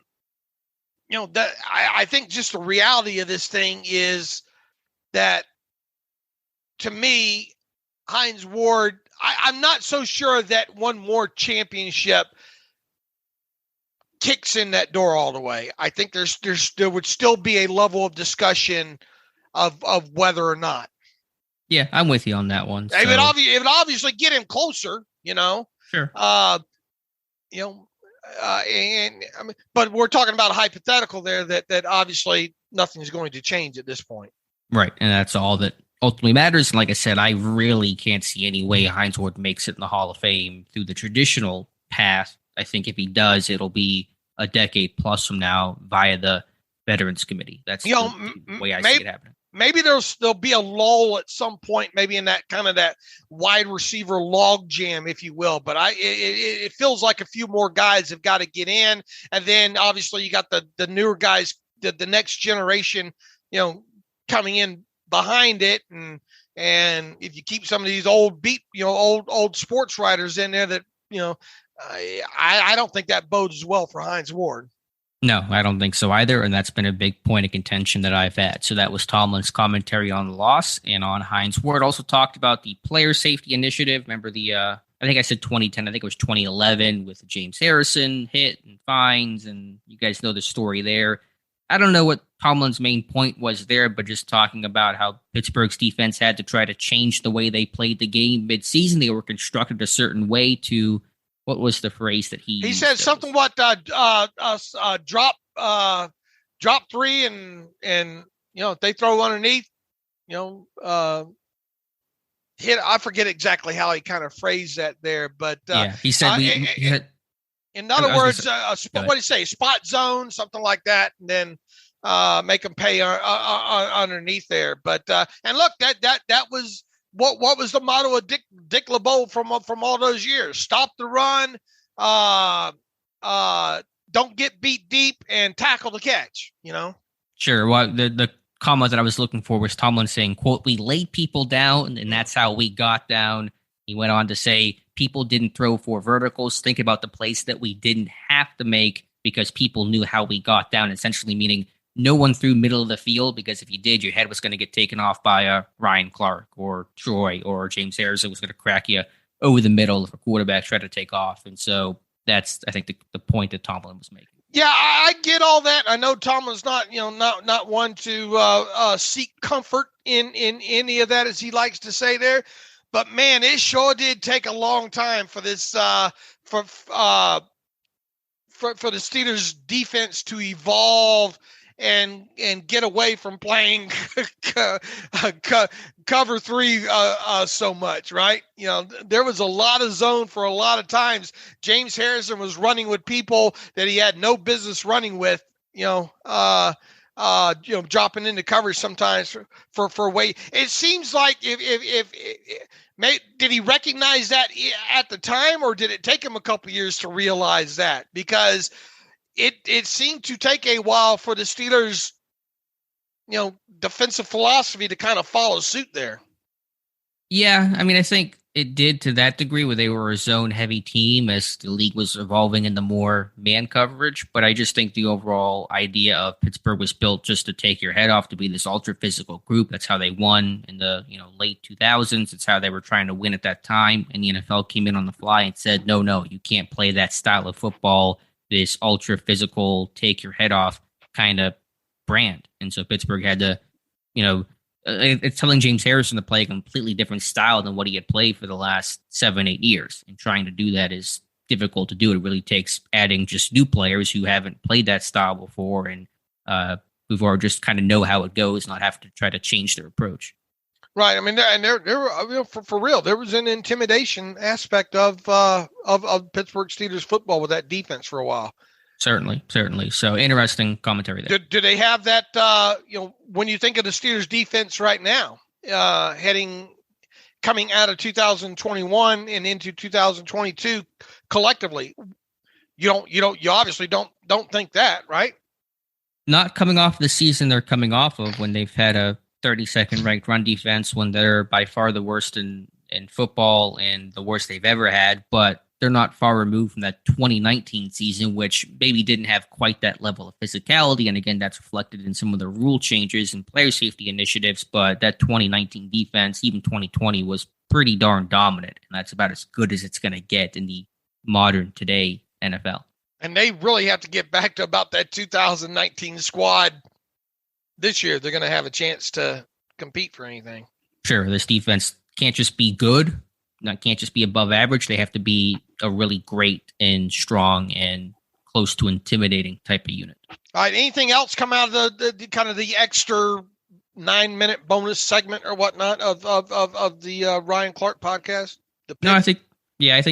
I think just the reality of this thing is that, to me, Hines Ward, I'm not so sure that one more championship kicks in that door all the way. I think there would still be a level of discussion of whether or not. Yeah, I'm with you on that one. So. It would obviously get him closer, Sure. But we're talking about a hypothetical there that obviously nothing's going to change at this point. Right, and that's all that ultimately matters. And like I said, I really can't see any way Hines Ward makes it in the Hall of Fame through the traditional path. I think if he does, it'll be a decade plus from now via the Veterans Committee. That's the way I see it happening. Maybe there'll be a lull at some point, maybe in that kind of that wide receiver log jam, if you will. But it feels like a few more guys have got to get in, and then obviously you got the newer guys, the next generation, coming in behind it, and if you keep some of these old sports writers in there, that I don't think that bodes well for Hines Ward. No, I don't think so either. And that's been a big point of contention that I've had. So that was Tomlin's commentary on the loss. And on Hines Ward also talked about the player safety initiative. Remember I think I said 2010. I think it was 2011 with the James Harrison hit and fines. And you guys know the story there. I don't know what Tomlin's main point was there, but just talking about how Pittsburgh's defense had to try to change the way they played the game midseason. They were constructed a certain way to, what was the phrase that he said something what drop three and if they throw underneath, hit. I forget exactly how he kind of phrased that there, but he said in other words, what did he say? Spot zone, something like that, and then make them pay underneath there. But and look, that was what was the motto of Dick LeBeau from all those years: stop the run, don't get beat deep, and tackle the catch. Sure. Well, the comment that I was looking for was Tomlin saying, "quote We laid people down, and that's how we got down." He went on to say, "People didn't throw for verticals. Think about the plays that we didn't have to make because people knew how we got down." Essentially meaning no one threw middle of the field, because if you did, your head was going to get taken off by Ryan Clark or Troy or James Harrison was going to crack you over the middle if a quarterback tried to take off. And so that's, I think, the point that Tomlin was making. Yeah, I get all that. I know Tomlin's not one to seek comfort in any of that, as he likes to say there. But man, it sure did take a long time for this for the Steelers defense to evolve and get away from playing cover three so much, right? There was a lot of zone for a lot of times. James Harrison was running with people that he had no business running with, dropping into coverage sometimes for weight. It seems like if did he recognize that at the time, or did it take him a couple of years to realize that? Because it seemed to take a while for the Steelers, defensive philosophy to kind of follow suit there. Yeah, I mean, I think it did to that degree where they were a zone-heavy team as the league was evolving into more man coverage. But I just think the overall idea of Pittsburgh was built just to take your head off, to be this ultra-physical group. That's how they won in the late 2000s. It's how they were trying to win at that time. And the NFL came in on the fly and said, no, you can't play that style of football, this ultra-physical, take your head off kind of brand. And so Pittsburgh had to, it's telling James Harrison to play a completely different style than what he had played for the last 7-8 years. And trying to do that is difficult to do. It really takes adding just new players who haven't played that style before and who just kind of know how it goes, not have to try to change their approach. Right. I mean, there for real, there was an intimidation aspect of Pittsburgh Steelers football with that defense for a while. Certainly. So interesting commentary there. Do they have that, when you think of the Steelers defense right now, coming out of 2021 and into 2022 collectively, you obviously don't think that, right? Not coming off the season they're coming off of, when they've had a 32nd ranked run defense, when they're by far the worst in football and the worst they've ever had, but they're not far removed from that 2019 season, which maybe didn't have quite that level of physicality. And again, that's reflected in some of the rule changes and player safety initiatives. But that 2019 defense, even 2020, was pretty darn dominant. And that's about as good as it's going to get in the modern today NFL. And they really have to get back to about that 2019 squad this year. They're going to have a chance to compete for anything. Sure. This defense can't just be good. Can't just be above average. They have to be a really great and strong and close to intimidating type of unit. All right. Anything else come out of the kind of the extra 9-minute bonus segment or whatnot of the Ryan Clark podcast? No, I think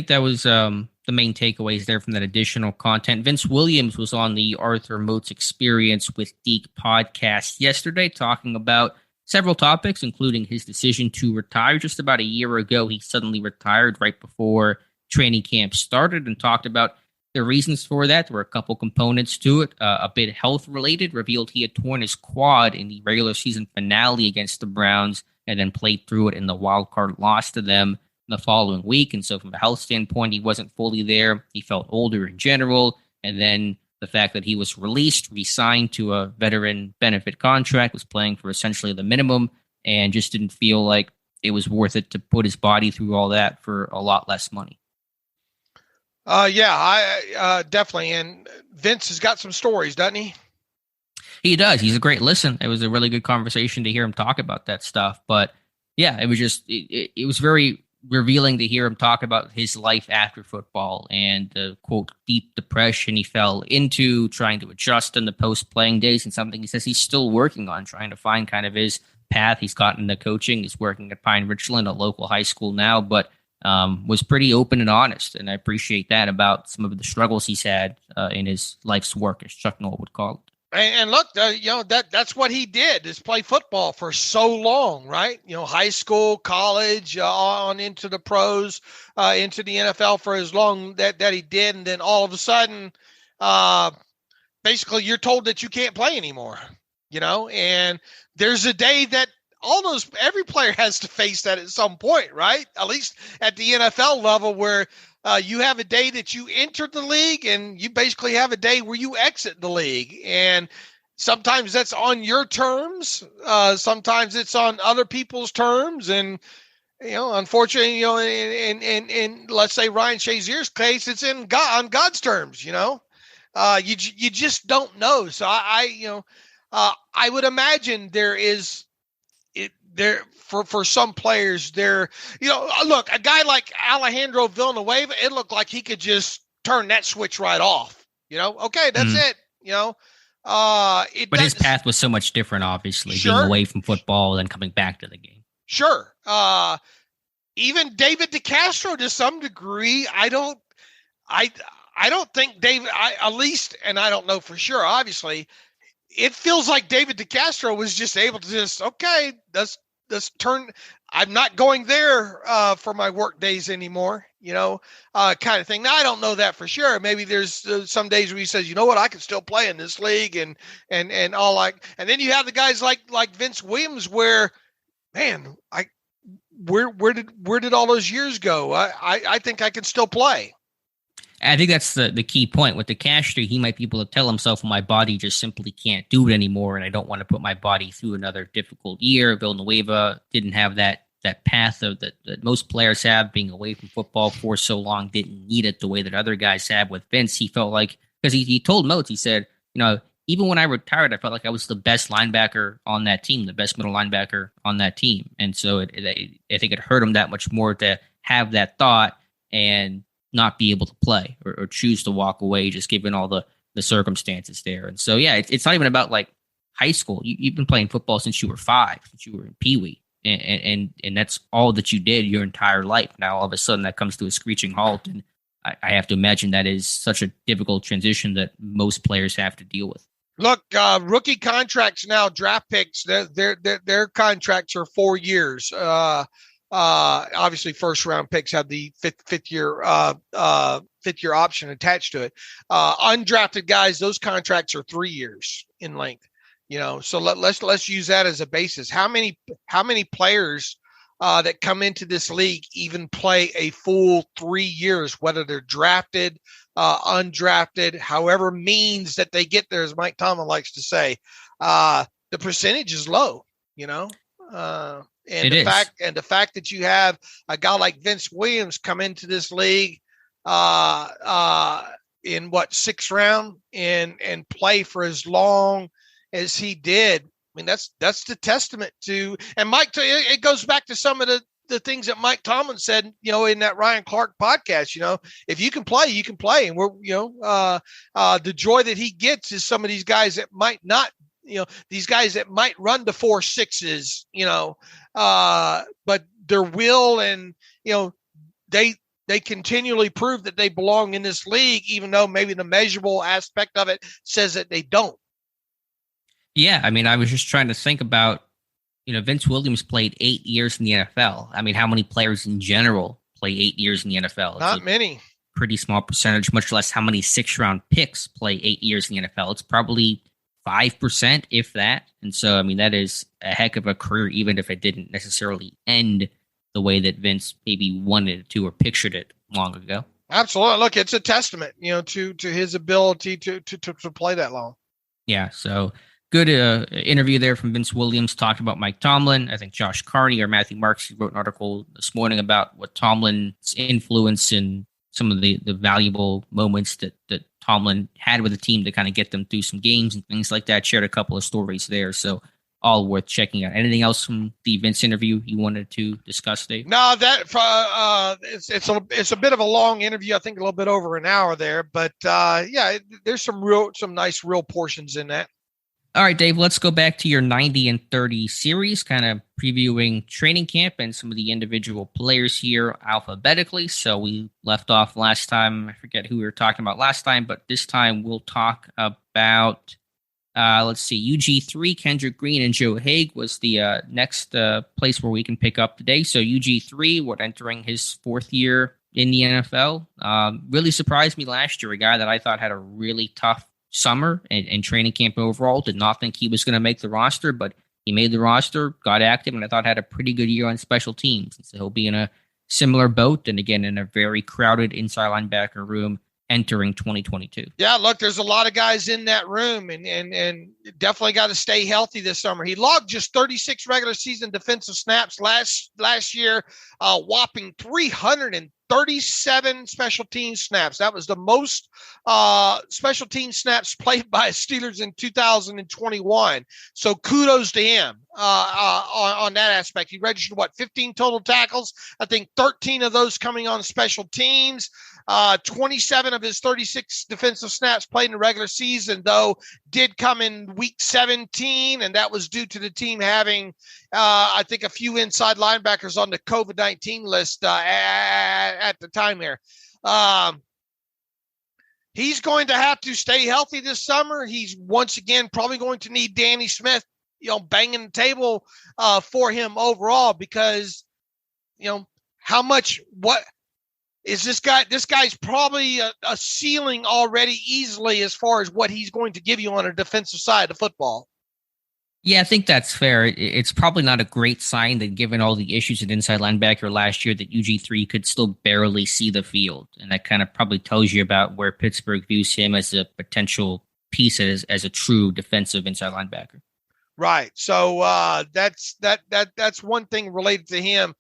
that was the main takeaways there from that additional content. Vince Williams was on the Arthur Moats Experience with Deke podcast yesterday, talking about several topics, including his decision to retire. Just about a year ago, he suddenly retired right before training camp started, and talked about the reasons for that. There were a couple components to it. A bit health-related, revealed he had torn his quad in the regular season finale against the Browns and then played through it in the wild card loss to them the following week. And so from a health standpoint, he wasn't fully there. He felt older in general. And then the fact that he was released, re-signed to a veteran benefit contract, was playing for essentially the minimum, and just didn't feel like it was worth it to put his body through all that for a lot less money. I definitely. And Vince has got some stories, doesn't he? He does. He's a great listen. It was a really good conversation to hear him talk about that stuff. But yeah, it was just, it was very revealing to hear him talk about his life after football and the quote deep depression he fell into, trying to adjust in the post-playing days, and something he says he's still working on, trying to find kind of his path. He's gotten into coaching. He's working at Pine Richland, a local high school now, but was pretty open and honest, and I appreciate that about some of the struggles he's had in his life's work, as Chuck Noll would call it. And look, that's what he did, is play football for so long, right? High school, college, on into the pros, into the NFL for as long that he did. And then all of a sudden, basically you're told that you can't play anymore, and there's a day that every player has to face that at some point, right? At least at the NFL level, where you have a day that you enter the league and you basically have a day where you exit the league. And sometimes that's on your terms. Sometimes it's on other people's terms. And, unfortunately, in let's say Ryan Shazier's case, it's on God's terms, you just don't know. So I would imagine for some players there, look, a guy like Alejandro Villanueva, it looked like he could just turn that switch right off, okay, that's it, but his path was so much different, obviously, being away from football and coming back to the game. Sure. Even David DeCastro, to some degree, I don't think David, at least, and I don't know for sure, obviously, it feels like David DeCastro was just able to just, okay, let's turn. I'm not going there for my work days anymore, kind of thing. Now, I don't know that for sure. Maybe there's some days where he says, you know what, I can still play in this league and all like. And then you have the guys like Vince Williams, where, man, where did all those years go? I think I can still play. I think that's the key point. With the Castro, he might be able to tell himself, my body just simply can't do it anymore, and I don't want to put my body through another difficult year. Villanueva didn't have that path that most players have, being away from football for so long, didn't need it the way that other guys have. With Vince, he felt like, because he told Moats, he said, even when I retired, I felt like I was the best linebacker on that team, the best middle linebacker on that team. And so I think it hurt him that much more to have that thought and not be able to play or choose to walk away, just given all the circumstances there. And so, yeah, it's not even about like high school. You've been playing football since you were 5, since you were in Pee Wee. And that's all that you did your entire life. Now, all of a sudden that comes to a screeching halt. And I have to imagine that is such a difficult transition that most players have to deal with. Look, rookie contracts now, draft picks, their contracts are 4 years. Obviously, first round picks have the fifth year option attached to it. Undrafted guys, those contracts are 3 years in length. So let's use that as a basis. How many players that come into this league even play a full 3 years, whether they're drafted, undrafted, however means that they get there, as Mike Tomlin likes to say. The percentage is low, And the fact that you have a guy like Vince Williams come into this league in 6th round and play for as long as he did, I mean, that's the testament to. And Mike, it goes back to some of the things that Mike Tomlin said, in that Ryan Clark podcast. If you can play, you can play, and we're the joy that he gets is some of these guys that might not. These guys that might run the 4.6s, but their will and, they continually prove that they belong in this league, even though maybe the measurable aspect of it says that they don't. Yeah. I mean, I was just trying to think about, Vince Williams played 8 years in the NFL. I mean, how many players in general play 8 years in the NFL? Not many. Pretty small percentage, much less how many 6th-round picks play 8 years in the NFL. It's probably 5%, if that. And so, I mean, that is a heck of a career, even if it didn't necessarily end the way that Vince maybe wanted it to or pictured it long ago. Absolutely. Look, it's a testament, to his ability to play that long. Yeah. So good interview there from Vince Williams, talked about Mike Tomlin. I think Josh Carney or Matthew Marks wrote an article this morning about what Tomlin's influence and some of the valuable moments that Tomlin had with the team to kind of get them through some games and things like that. Shared a couple of stories there. So all worth checking out. Anything else from the Vince interview you wanted to discuss, Dave? No, that it's a bit of a long interview. I think a little bit over an hour there, but there's some nice real portions in that. All right, Dave, let's go back to your 90 and 30 series, kind of previewing training camp and some of the individual players here alphabetically. So we left off last time. I forget who we were talking about last time, but this time we'll talk about UG3, Kendrick Green and Joe Haig was the next place where we can pick up today. So UG3, we're entering his fourth year in the NFL. Really surprised me last year, a guy that I thought had a really tough summer and training camp overall. Did not think he was going to make the roster, but he made the roster, got active, and I thought had a pretty good year on special teams. So he'll be in a similar boat, and again, in a very crowded inside linebacker room entering 2022. Yeah, look, there's a lot of guys in that room and definitely got to stay healthy this summer. He logged just 36 regular season defensive snaps last year, whopping 337 special team snaps. That was the most special team snaps played by Steelers in 2021. So kudos to him on that aspect. He registered 15 total tackles. I think 13 of those coming on special teams. 27 of his 36 defensive snaps played in the regular season, though, did come in week 17, and that was due to the team having, I think, a few inside linebackers on the COVID-19 list at the time there. He's going to have to stay healthy this summer. He's once again probably going to need Danny Smith, banging the table for him overall because, what is this guy? This guy's probably a ceiling already easily as far as what he's going to give you on a defensive side of football. Yeah, I think that's fair. It's probably not a great sign that given all the issues at inside linebacker last year that UG3 could still barely see the field. And that kind of probably tells you about where Pittsburgh views him as a potential piece as a true defensive inside linebacker. Right. So that's one thing related to him.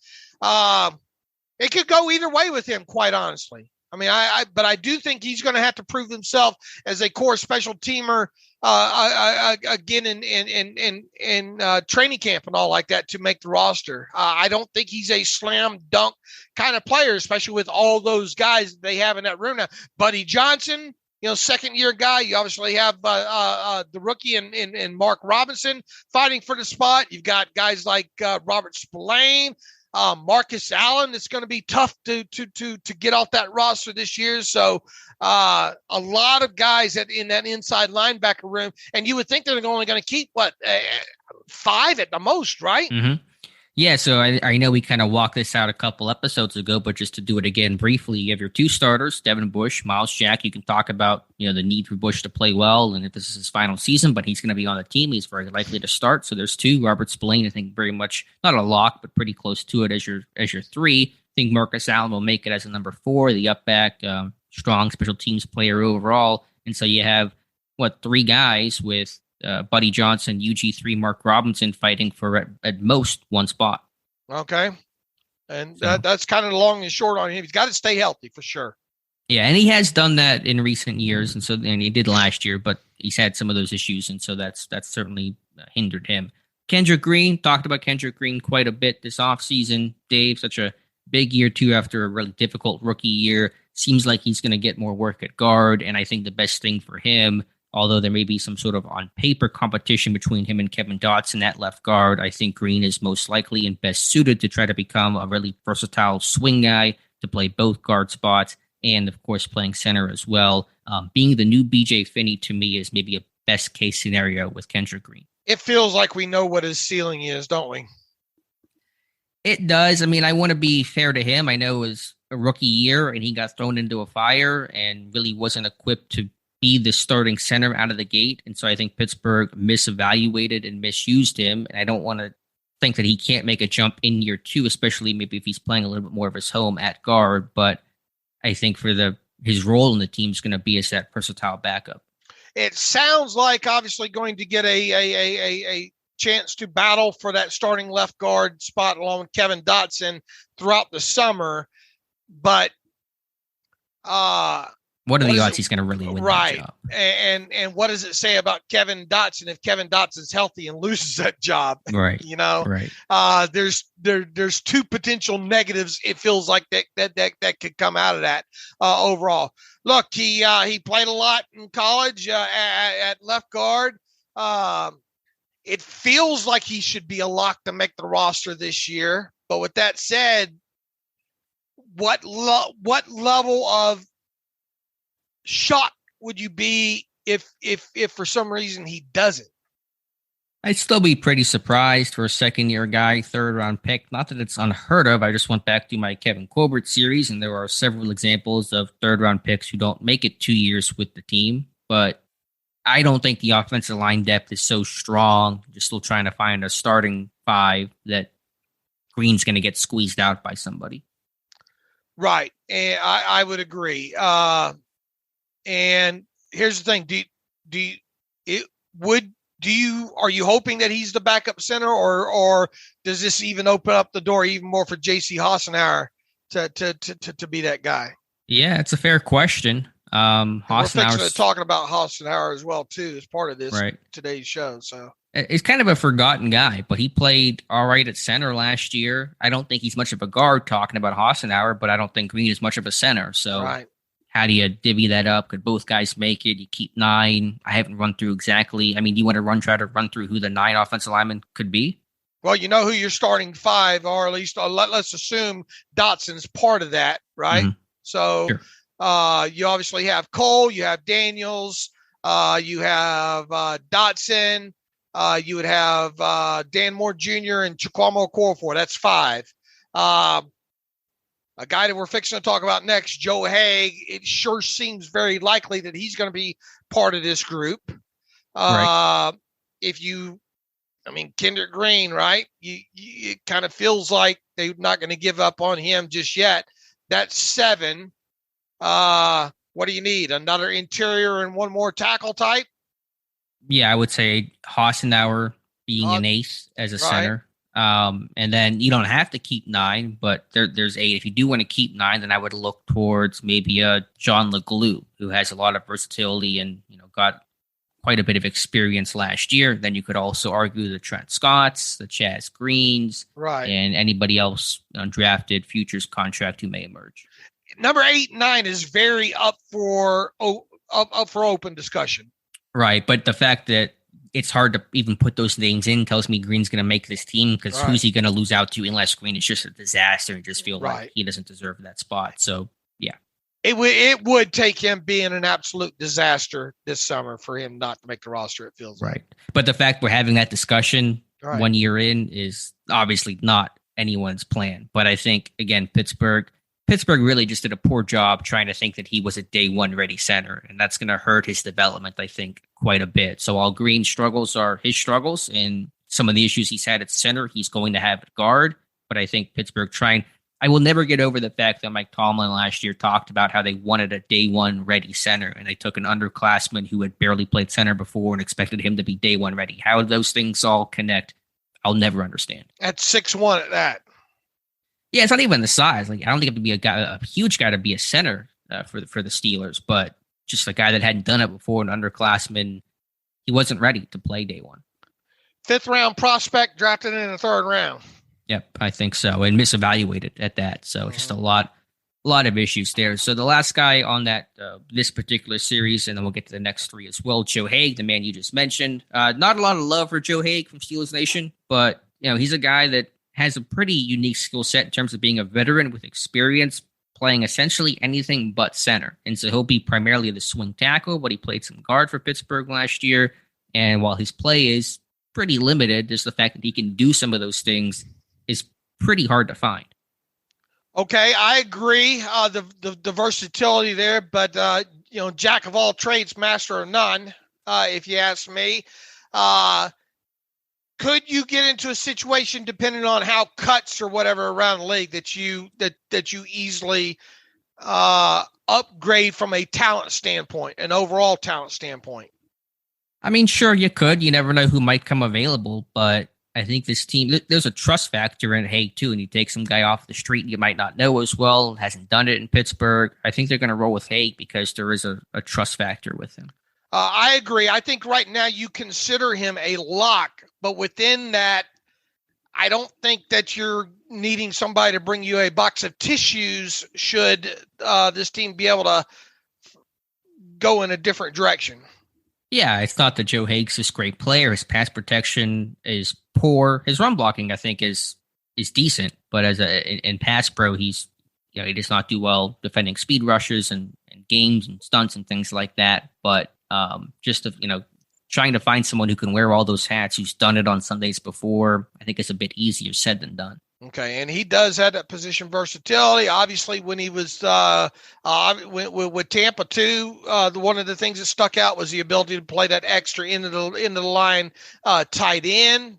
It could go either way with him, quite honestly. I mean, but I do think he's going to have to prove himself as a core special teamer again in training camp and all like that to make the roster. I don't think he's a slam dunk kind of player, especially with all those guys that they have in that room now. Buddy Johnson, second year guy. You obviously have the rookie in Mark Robinson fighting for the spot. You've got guys like Robert Spillane. Marcus Allen, it's going to be tough to get off that roster this year. So a lot of guys in that inside linebacker room, and you would think they're only going to keep 5 at the most, right? Mm-hmm. Yeah, so I know we kind of walked this out a couple episodes ago, but just to do it again briefly, you have your two starters, Devin Bush, Miles Jack. You can talk about the need for Bush to play well, and if this is his final season, but he's going to be on the team. He's very likely to start. So there's 2. Robert Spillane, I think, very much not a lock, but pretty close to it as your 3. I think Marcus Allen will make it as a number 4, the up back, strong special teams player overall. And so you have 3 guys with Buddy Johnson, UG3, Mark Robinson fighting for at most 1 spot. Okay. And that's kind of the long and short on him. He's got to stay healthy for sure. Yeah, and he has done that in recent years, and he did last year, but he's had some of those issues, and so that's certainly hindered him. Kendrick Green, talked about Kendrick Green quite a bit this offseason. Dave, such a big year, too, after a really difficult rookie year. Seems like he's going to get more work at guard, and I think the best thing for him, although there may be some sort of on-paper competition between him and Kevin Dotson at left guard, I think Green is most likely and best suited to try to become a really versatile swing guy to play both guard spots and, of course, playing center as well. Being the new B.J. Finney, to me, is maybe a best-case scenario with Kendrick Green. It feels like we know what his ceiling is, don't we? It does. I mean, I want to be fair to him. I know it was a rookie year, and he got thrown into a fire and really wasn't equipped to be the starting center out of the gate. And so I think Pittsburgh misevaluated and misused him. And I don't want to think that he can't make a jump in year 2, especially maybe if he's playing a little bit more of his home at guard. But I think for his role in the team is going to be as that versatile backup. It sounds like obviously going to get a chance to battle for that starting left guard spot along with Kevin Dotson throughout the summer. But what are the odds he's going to really win that job? And what does it say about Kevin Dotson if Kevin Dotson's healthy and loses that job? Right. Right. There's two potential negatives. It feels like that could come out of that overall. Look, he played a lot in college at left guard. It feels like he should be a lock to make the roster this year. But with that said, what level of shock would you be if for some reason he doesn't? I'd still be pretty surprised for a second-year guy, third-round pick. Not that it's unheard of. I just went back to my Kevin Colbert series, and there are several examples of third-round picks who don't make it 2 years with the team. But I don't think the offensive line depth is so strong. You're still trying to find a starting five that Green's going to get squeezed out by somebody. Right, and I would agree. And here's the thing: are you hoping that he's the backup center, or does this even open up the door even more for J.C. Hassenauer to be that guy? Yeah, it's a fair question. We're fixing to talking about Hassenauer as well too as part of this today's show. So he's kind of a forgotten guy, but he played all right at center last year. I don't think he's much of a guard talking about Hassenauer, but I don't think Green is much of a center. So how do you divvy that up? Could both guys make it? You keep 9. I haven't run through exactly. I mean, do you want to try to run through who the 9 offensive linemen could be? Well, you know who your starting 5 are, at least let's assume Dotson's part of that, right? Mm-hmm. So sure. You obviously have Cole, you have Daniels, you have Dotson, you would have Dan Moore Jr. and Chukwuma Okorafor. That's 5. A guy that we're fixing to talk about next, Joe Haig, it sure seems very likely that he's going to be part of this group. Kendrick Green, right? It kind of feels like they're not going to give up on him just yet. That's 7. What do you need? Another interior and one more tackle type? Yeah, I would say Hassenauer being an ace as a center. And then you don't have to keep 9, but there's 8. If you do want to keep 9, then I would look towards maybe a John LeGlue, who has a lot of versatility and got quite a bit of experience last year. Then you could also argue the Trent Scotts, the Chaz Greens, and anybody else undrafted futures contract who may emerge. Number 8 and 9 is very up for open discussion. Right, but the fact that it's hard to even put those names in tells me Green's going to make this team, because who's he going to lose out to unless Green is just a disaster and just feel like he doesn't deserve that spot. So, yeah. It would take him being an absolute disaster this summer for him not to make the roster, it feels like. But the fact we're having that discussion 1 year in is obviously not anyone's plan. But I think, again, Pittsburgh really just did a poor job trying to think that he was a day one ready center, and that's going to hurt his development, I think, quite a bit. So while Green's struggles are his struggles and some of the issues he's had at center, he's going to have at guard. But I think Pittsburgh I will never get over the fact that Mike Tomlin last year talked about how they wanted a day one ready center, and they took an underclassman who had barely played center before and expected him to be day one ready. How those things all connect, I'll never understand. At 6'1" at that. Yeah, it's not even the size. Like, I don't think you have to be a huge guy to be a center for the Steelers, but just a guy that hadn't done it before, an underclassman, he wasn't ready to play day one. 5th round prospect drafted in the 3rd round. Yep, I think so, and misevaluated at that. So just a lot of issues there. So the last guy on that this particular series, and then we'll get to the next 3 as well, Joe Haig, the man you just mentioned. Not a lot of love for Joe Haig from Steelers Nation, but he's a guy that has a pretty unique skill set in terms of being a veteran with experience playing essentially anything but center. And so he'll be primarily the swing tackle, but he played some guard for Pittsburgh last year. And while his play is pretty limited, just the fact that he can do some of those things is pretty hard to find. Okay, I agree. The versatility there, but jack of all trades, master of none, if you ask me. Could you get into a situation, depending on how cuts or whatever around the league, that you easily upgrade from a talent standpoint, an overall talent standpoint? I mean, sure, you could. You never know who might come available, but I think this team, there's a trust factor in Haig, too, and you take some guy off the street you might not know as well, hasn't done it in Pittsburgh. I think they're going to roll with Haig because there is a trust factor with him. I agree. I think right now you consider him a lock, but within that, I don't think that you're needing somebody to bring you a box of tissues should this team be able to go in a different direction. Yeah, it's not that Joe Haig's this great player. His pass protection is poor. His run blocking, I think, is decent, but in pass pro, he does not do well defending speed rushes and games and stunts and things like that. But trying to find someone who can wear all those hats, who's done it on Sundays before, I think it's a bit easier said than done. Okay, and he does have that position versatility. Obviously, when he was with Tampa too, one of the things that stuck out was the ability to play that extra into the line tight end,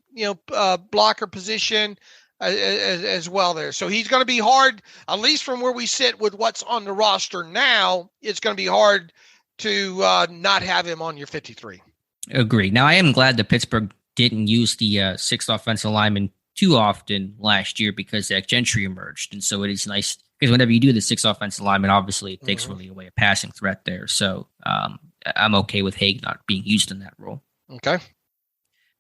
blocker position as well there. So he's going to be hard, at least from where we sit with what's on the roster now. It's going to be hard to not have him on your 53. Agree. Now, I am glad that Pittsburgh didn't use the sixth offensive lineman too often last year because Zach Gentry emerged. And so it is nice because whenever you do the sixth offensive lineman, obviously it takes really away a passing threat there. So I'm okay with Haig not being used in that role. Okay.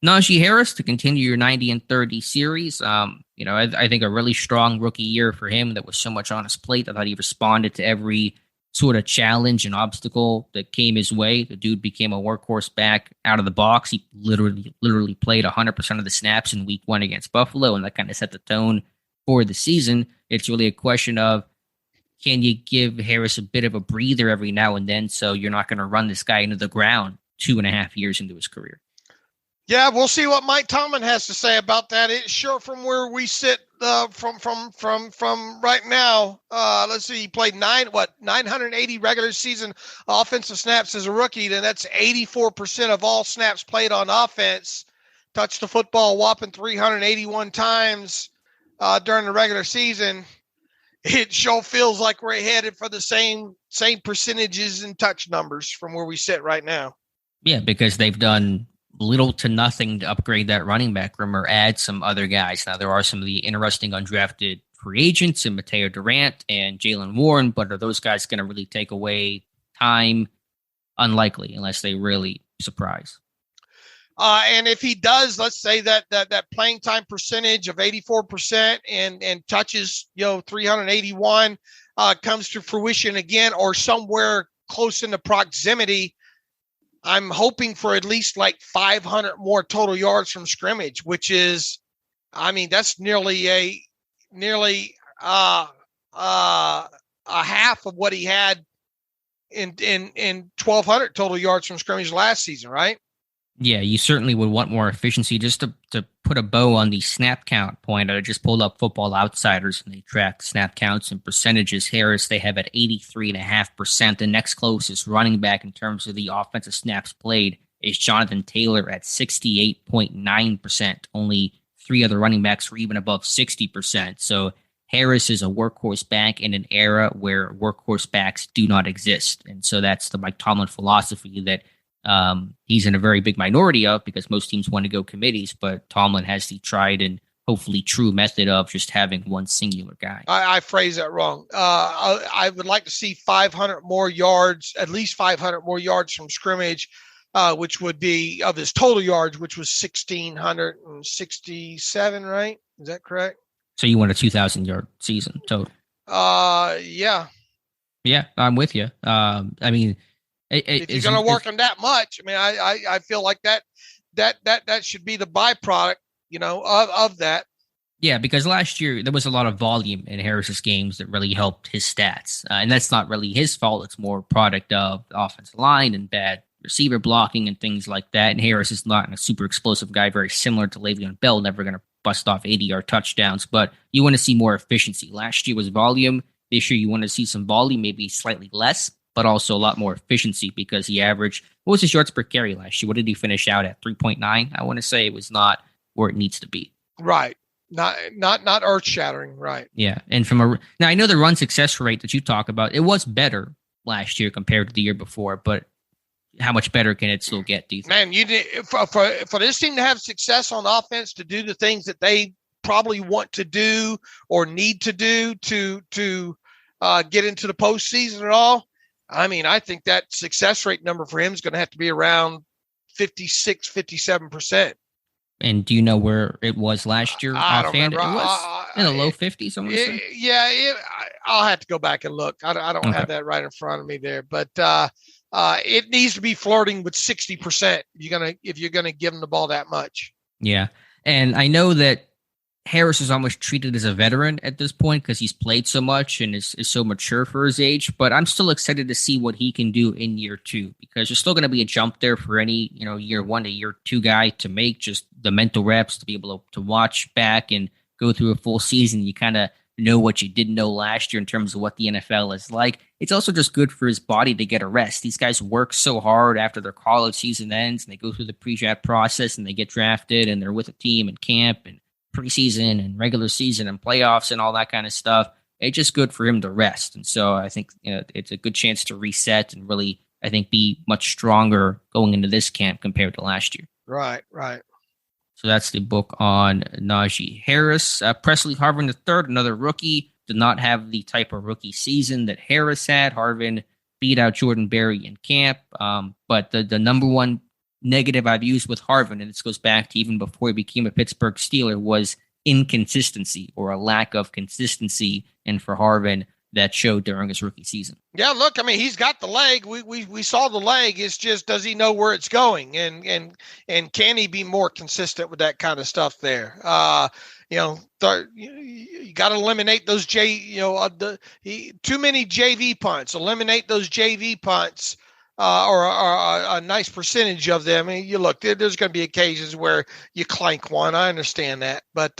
Najee Harris to continue your 90-30 series. I think a really strong rookie year for him. That was so much on his plate. I thought he responded to every sort of challenge and obstacle that came his way. The dude became a workhorse back out of the box. He literally played 100% of the snaps in week 1 against Buffalo, and that kind of set the tone for the season. It's really a question of, can you give Harris a bit of a breather every now and then so you're not going to run this guy into the ground 2.5 years into his career? Yeah, we'll see what Mike Tomlin has to say about that. It's sure from where we sit from right now. Let's see, he played 980 regular season offensive snaps as a rookie. Then that's 84% of all snaps played on offense. Touched the football a whopping 381 times during the regular season. It sure feels like we're headed for the same percentages and touch numbers from where we sit right now. Yeah, because they've done little to nothing to upgrade that running back room or add some other guys. Now, there are some of the interesting undrafted free agents in Mateo Durant and Jalen Warren, but are those guys going to really take away time? Unlikely, unless they really surprise. And if he does, let's say that playing time percentage of 84% and touches 381 comes to fruition again, or somewhere close in the proximity, I'm hoping for at least like 500 more total yards from scrimmage, which is, that's nearly a half of what he had in 1,200 total yards from scrimmage last season, right? Yeah, you certainly would want more efficiency. Just to put a bow on the snap count point, I just pulled up Football Outsiders and they track snap counts and percentages. Harris, they have at 83.5%. The next closest running back in terms of the offensive snaps played is Jonathan Taylor at 68.9%. Only 3 other running backs were even above 60%. So Harris is a workhorse back in an era where workhorse backs do not exist. And so that's the Mike Tomlin philosophy that he's in a very big minority of, because most teams want to go committees, but Tomlin has the tried and hopefully true method of just having one singular guy. I phrase that wrong. I would like to see 500 more yards, at least 500 more yards from scrimmage, which would be of his total yards, which was 1,667, right? Is that correct? So you want a 2,000-yard season total? Yeah. Yeah, I'm with you. If you're going to work on that much, I feel like that should be the byproduct, of that. Yeah, because last year there was a lot of volume in Harris's games that really helped his stats, and that's not really his fault. It's more product of the offensive line and bad receiver blocking and things like that. And Harris is not a super explosive guy, very similar to Le'Veon Bell, never going to bust off 80-yard touchdowns. But you want to see more efficiency. Last year was volume. This year you want to see some volume, maybe slightly less, but also a lot more efficiency, because he averaged, what was his yards per carry last year? What did he finish out at? 3.9? I want to say it was not where it needs to be. Right. Not earth shattering, right? Yeah, and now I know the run success rate that you talk about, it was better last year compared to the year before, but how much better can it still get? Do you think? Man, you did for this team to have success on offense, to do the things that they probably want to do or need to do to get into the postseason at all. I mean, I think that success rate number for him is going to have to be around 56, 57%. And do you know where it was last year? I don't remember. It was in the low 50s. Yeah, I'll have to go back and look. I don't have that right in front of me there, but it needs to be flirting with 60% if you're gonna give him the ball that much. Yeah, and I know that Harris is almost treated as a veteran at this point because he's played so much and is so mature for his age. But I'm still excited to see what he can do in year two, because there's still going to be a jump there for any year one to year two guy to make, just the mental reps to be able to watch back and go through a full season. You kind of know what you didn't know last year in terms of what the NFL is like. It's also just good for his body to get a rest. These guys work so hard after their college season ends, and they go through the pre-draft process and they get drafted and they're with a team in camp and preseason and regular season and playoffs and all that kind of stuff. It's just good for him to rest. And so I think it's a good chance to reset and really, I think, be much stronger going into this camp compared to last year. Right. So that's the book on Najee Harris. Presley Harvin III, another rookie, did not have the type of rookie season that Harris had. Harvin beat out Jordan Berry in camp. But the number one negative I've used with Harvin, and this goes back to even before he became a Pittsburgh Steeler, was inconsistency or a lack of consistency. And for Harvin, that showed during his rookie season. Yeah, look, I mean, he's got the leg. We saw the leg. It's just, does he know where it's going? And can he be more consistent with that kind of stuff there? You got to eliminate those too many JV punts. Eliminate those JV punts. Or a nice percentage of them. I mean, you look, there's going to be occasions where you clank one. I understand that. But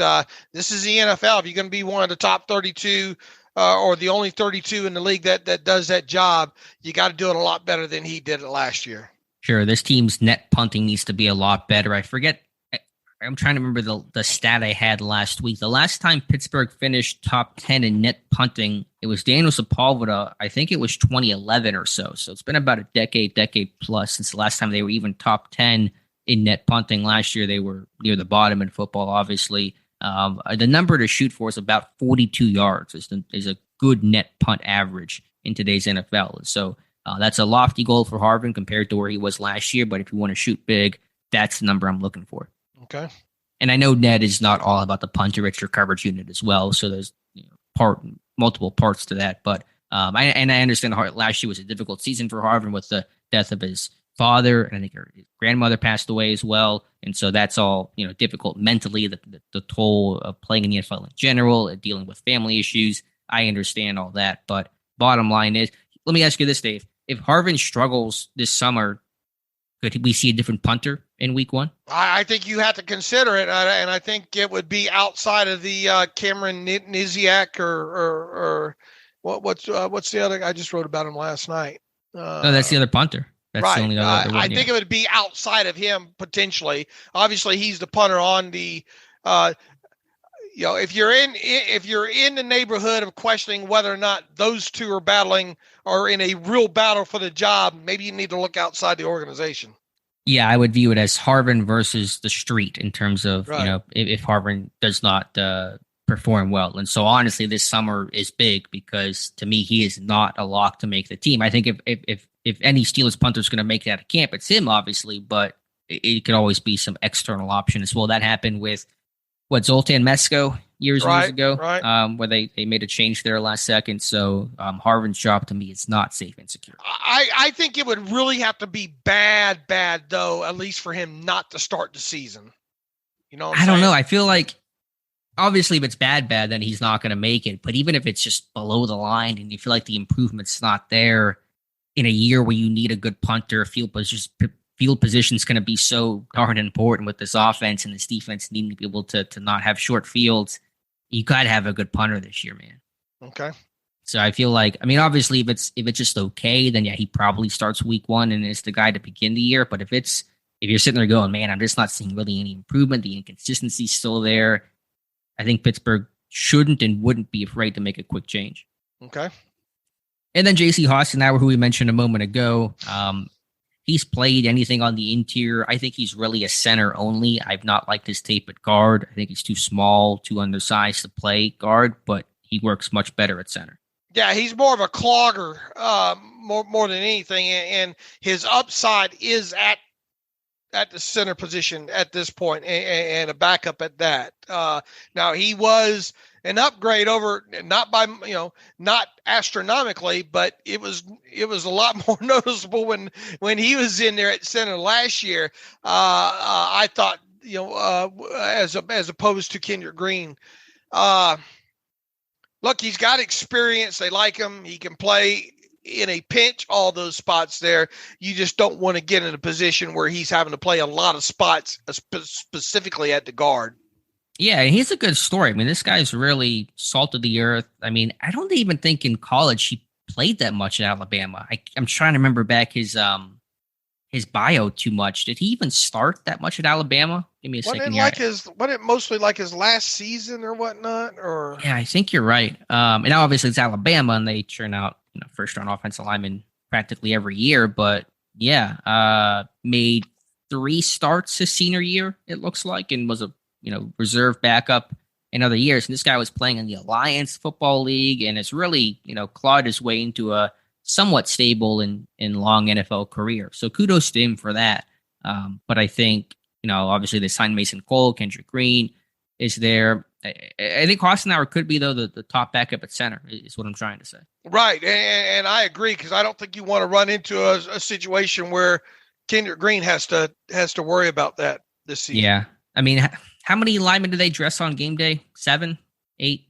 this is the NFL. If you're going to be one of the top 32 or the only 32 in the league that does that job, you got to do it a lot better than he did it last year. Sure. This team's net punting needs to be a lot better. I'm trying to remember the stat I had last week. The last time Pittsburgh finished top 10 in net punting, it was Daniel Sepulveda. I think it was 2011 or so. So it's been about a decade plus since the last time they were even top 10 in net punting. Last year, they were near the bottom in football, obviously. The number to shoot for is about 42 yards. Is a good net punt average in today's NFL. So that's a lofty goal for Harvin compared to where he was last year. But if you want to shoot big, that's the number I'm looking for. Okay. And I know Ned is not all about the punter, it's your coverage unit as well. So there's multiple parts to that. But I understand last year was a difficult season for Harvin with the death of his father, and I think his grandmother passed away as well. And so that's all difficult mentally. The toll of playing in the NFL in general, dealing with family issues. I understand all that. But bottom line is, let me ask you this, Dave: if Harvin struggles this summer, could we see a different punter in week one? I think you have to consider it, and I think it would be outside of the Cameron Niziak or what's the other? I just wrote about him last night. No, that's the other punter. That's right. The only other one, I think it would be outside of him potentially. Obviously, he's the punter on the. If you're in the neighborhood of questioning whether or not those two are battling or in a real battle for the job, maybe you need to look outside the organization. Yeah, I would view it as Harvin versus the street in terms of, right. If Harvin does not perform well. And so honestly, this summer is big because to me, he is not a lock to make the team. I think if any Steelers punter is going to make it out of camp, it's him, obviously, but it could always be some external option as well. That happened with Zoltan Mesko years ago, right. where they made a change there last second. So Harvin's job to me is not safe and secure. I think it would really have to be bad though, at least for him not to start the season. I don't know. I feel like obviously if it's bad, then he's not going to make it. But even if it's just below the line and you feel like the improvement's not there in a year where you need a good punter, field position is going to be so darn important with this offense and this defense needing to be able to not have short fields. You got to have a good punter this year, man. Okay. So I feel like, obviously if it's just okay, then yeah, he probably starts week one and is the guy to begin the year. But if you're sitting there going, man, I'm just not seeing really any improvement, the inconsistency's still there, I think Pittsburgh shouldn't and wouldn't be afraid to make a quick change. Okay. And then J.C. Hassenauer, who we mentioned a moment ago, he's played anything on the interior. I think he's really a center only. I've not liked his tape at guard. I think he's too small, too undersized to play guard, but he works much better at center. Yeah, he's more of a clogger, more than anything, and his upside is at the center position at this point, and a backup at that. Now he was an upgrade over, not astronomically, but it was a lot more noticeable when he was in there at center last year. I thought, as opposed to Kendrick Green. Look, he's got experience. They like him. He can play in a pinch, all those spots there. You just don't want to get in a position where he's having to play a lot of spots, specifically at the guard. Yeah, and he's a good story. I mean, this guy's really salt of the earth. I mean, I don't even think in college he played that much at Alabama. I'm trying to remember back his bio too much. Did he even start that much at Alabama? Give me a second here. Wasn't it mostly like his last season or whatnot? Or yeah, I think you're right. And obviously it's Alabama, and they churn out first-round offensive linemen practically every year. But yeah, made 3 starts his senior year, it looks like, and was a reserve backup in other years. And this guy was playing in the Alliance Football League, and has really clawed his way into a somewhat stable and long NFL career. So kudos to him for that. But I think, obviously they signed Mason Cole, Kendrick Green is there. I think Hassenauer could be, though, the top backup at center is what I'm trying to say. Right. And I agree, because I don't think you want to run into a situation where Kendrick Green has to worry about that this season. Yeah. I mean, how many linemen do they dress on game day? 7, 8?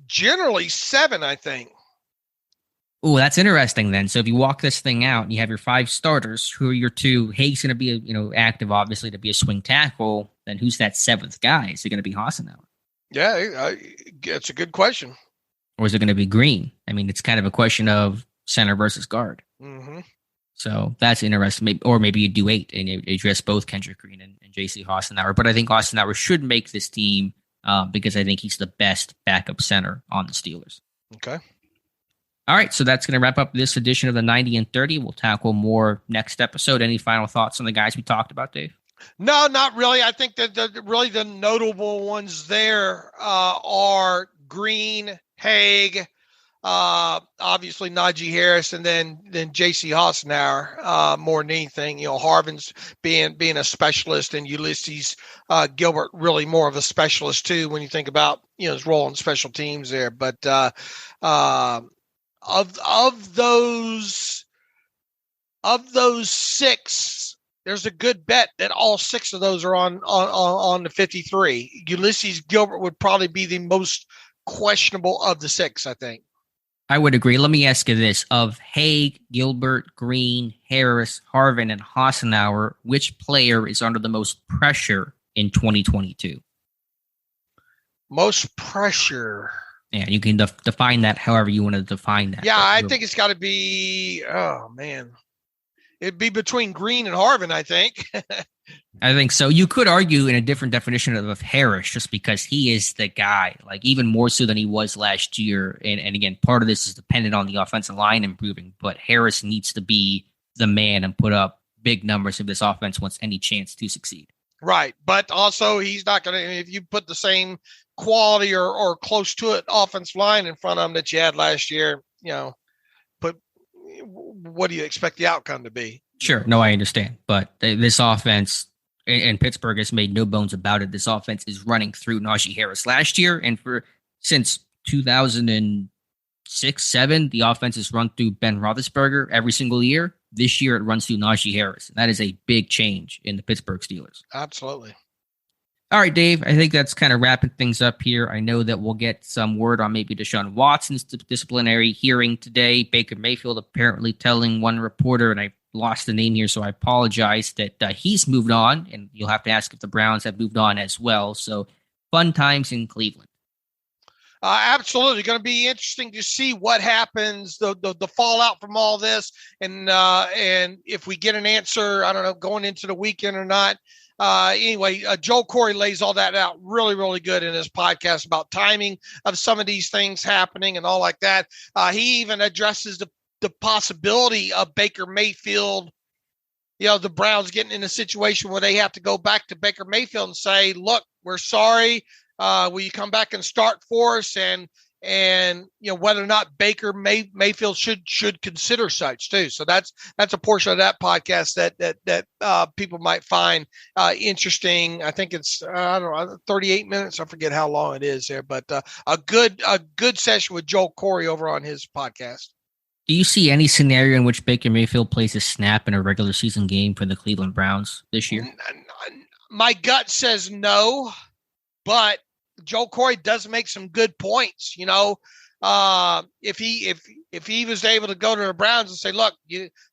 Generally 7, I think. Oh, that's interesting then. So if you walk this thing out and you have your 5 starters, who are your 2? Haig's going to be active, obviously, to be a swing tackle. Then who's that 7th guy? Is it going to be Hassenauer? Yeah, it's a good question. Or is it going to be Green? I mean, it's kind of a question of center versus guard. Mm-hmm. So that's interesting. Maybe you do 8 and you address both Kendrick Green and J.C. Hassenauer. But I think Hassenauer should make this team because I think he's the best backup center on the Steelers. Okay. All right, so that's going to wrap up this edition of the 90 and 30. We'll tackle more next episode. Any final thoughts on the guys we talked about, Dave? No, not really. I think that the notable ones there are Green, Haig, obviously Najee Harris, and then J.C. Hassenauer more than anything. Harvin's being a specialist, and Ulysses Gilbert really more of a specialist too when you think about his role in special teams there. But Of those 6, there's a good bet that all 6 of those are on the 53. Ulysses Gilbert would probably be the most questionable of the 6, I think. I would agree. Let me ask you this. Of Haig, Gilbert, Green, Harris, Harvin, and Hassenauer, which player is under the most pressure in 2022? Most pressure. Yeah, you can define that however you want to define that. Yeah, I think it's got to be, it'd be between Green and Harvin, I think. I think so. You could argue in a different definition of Harris just because he is the guy, like even more so than he was last year. And again, part of this is dependent on the offensive line improving, but Harris needs to be the man and put up big numbers if this offense wants any chance to succeed. Right. But also he's not going to, if you put the same quality or close to it offensive line in front of him that you had last year, what do you expect the outcome to be? Sure. No, I understand. But this offense, and Pittsburgh has made no bones about it, this offense is running through Najee Harris last year. And since 2006-07, the offense has run through Ben Roethlisberger every single year. This year it runs through Najee Harris. And that is a big change in the Pittsburgh Steelers. Absolutely. All right, Dave, I think that's kind of wrapping things up here. I know that we'll get some word on maybe Deshaun Watson's disciplinary hearing today. Baker Mayfield apparently telling one reporter, and I lost the name here, so I apologize, that he's moved on, and you'll have to ask if the Browns have moved on as well. So fun times in Cleveland. Absolutely. Going to be interesting to see what happens, the fallout from all this, and if we get an answer, I don't know, going into the weekend or not. Anyway, Joel Corey lays all that out really, really good in his podcast about timing of some of these things happening and all like that. He even addresses the possibility of Baker Mayfield, the Browns getting in a situation where they have to go back to Baker Mayfield and say, look, we're sorry. Will you come back and start for us? And whether or not Baker Mayfield should consider such too. So that's a portion of that podcast that people might find interesting. I think it's 38 minutes. I forget how long it is there, but a good session with Joel Corey over on his podcast. Do you see any scenario in which Baker Mayfield plays a snap in a regular season game for the Cleveland Browns this year? My gut says no, but Joel Corey does make some good points. If he was able to go to the Browns and say, look,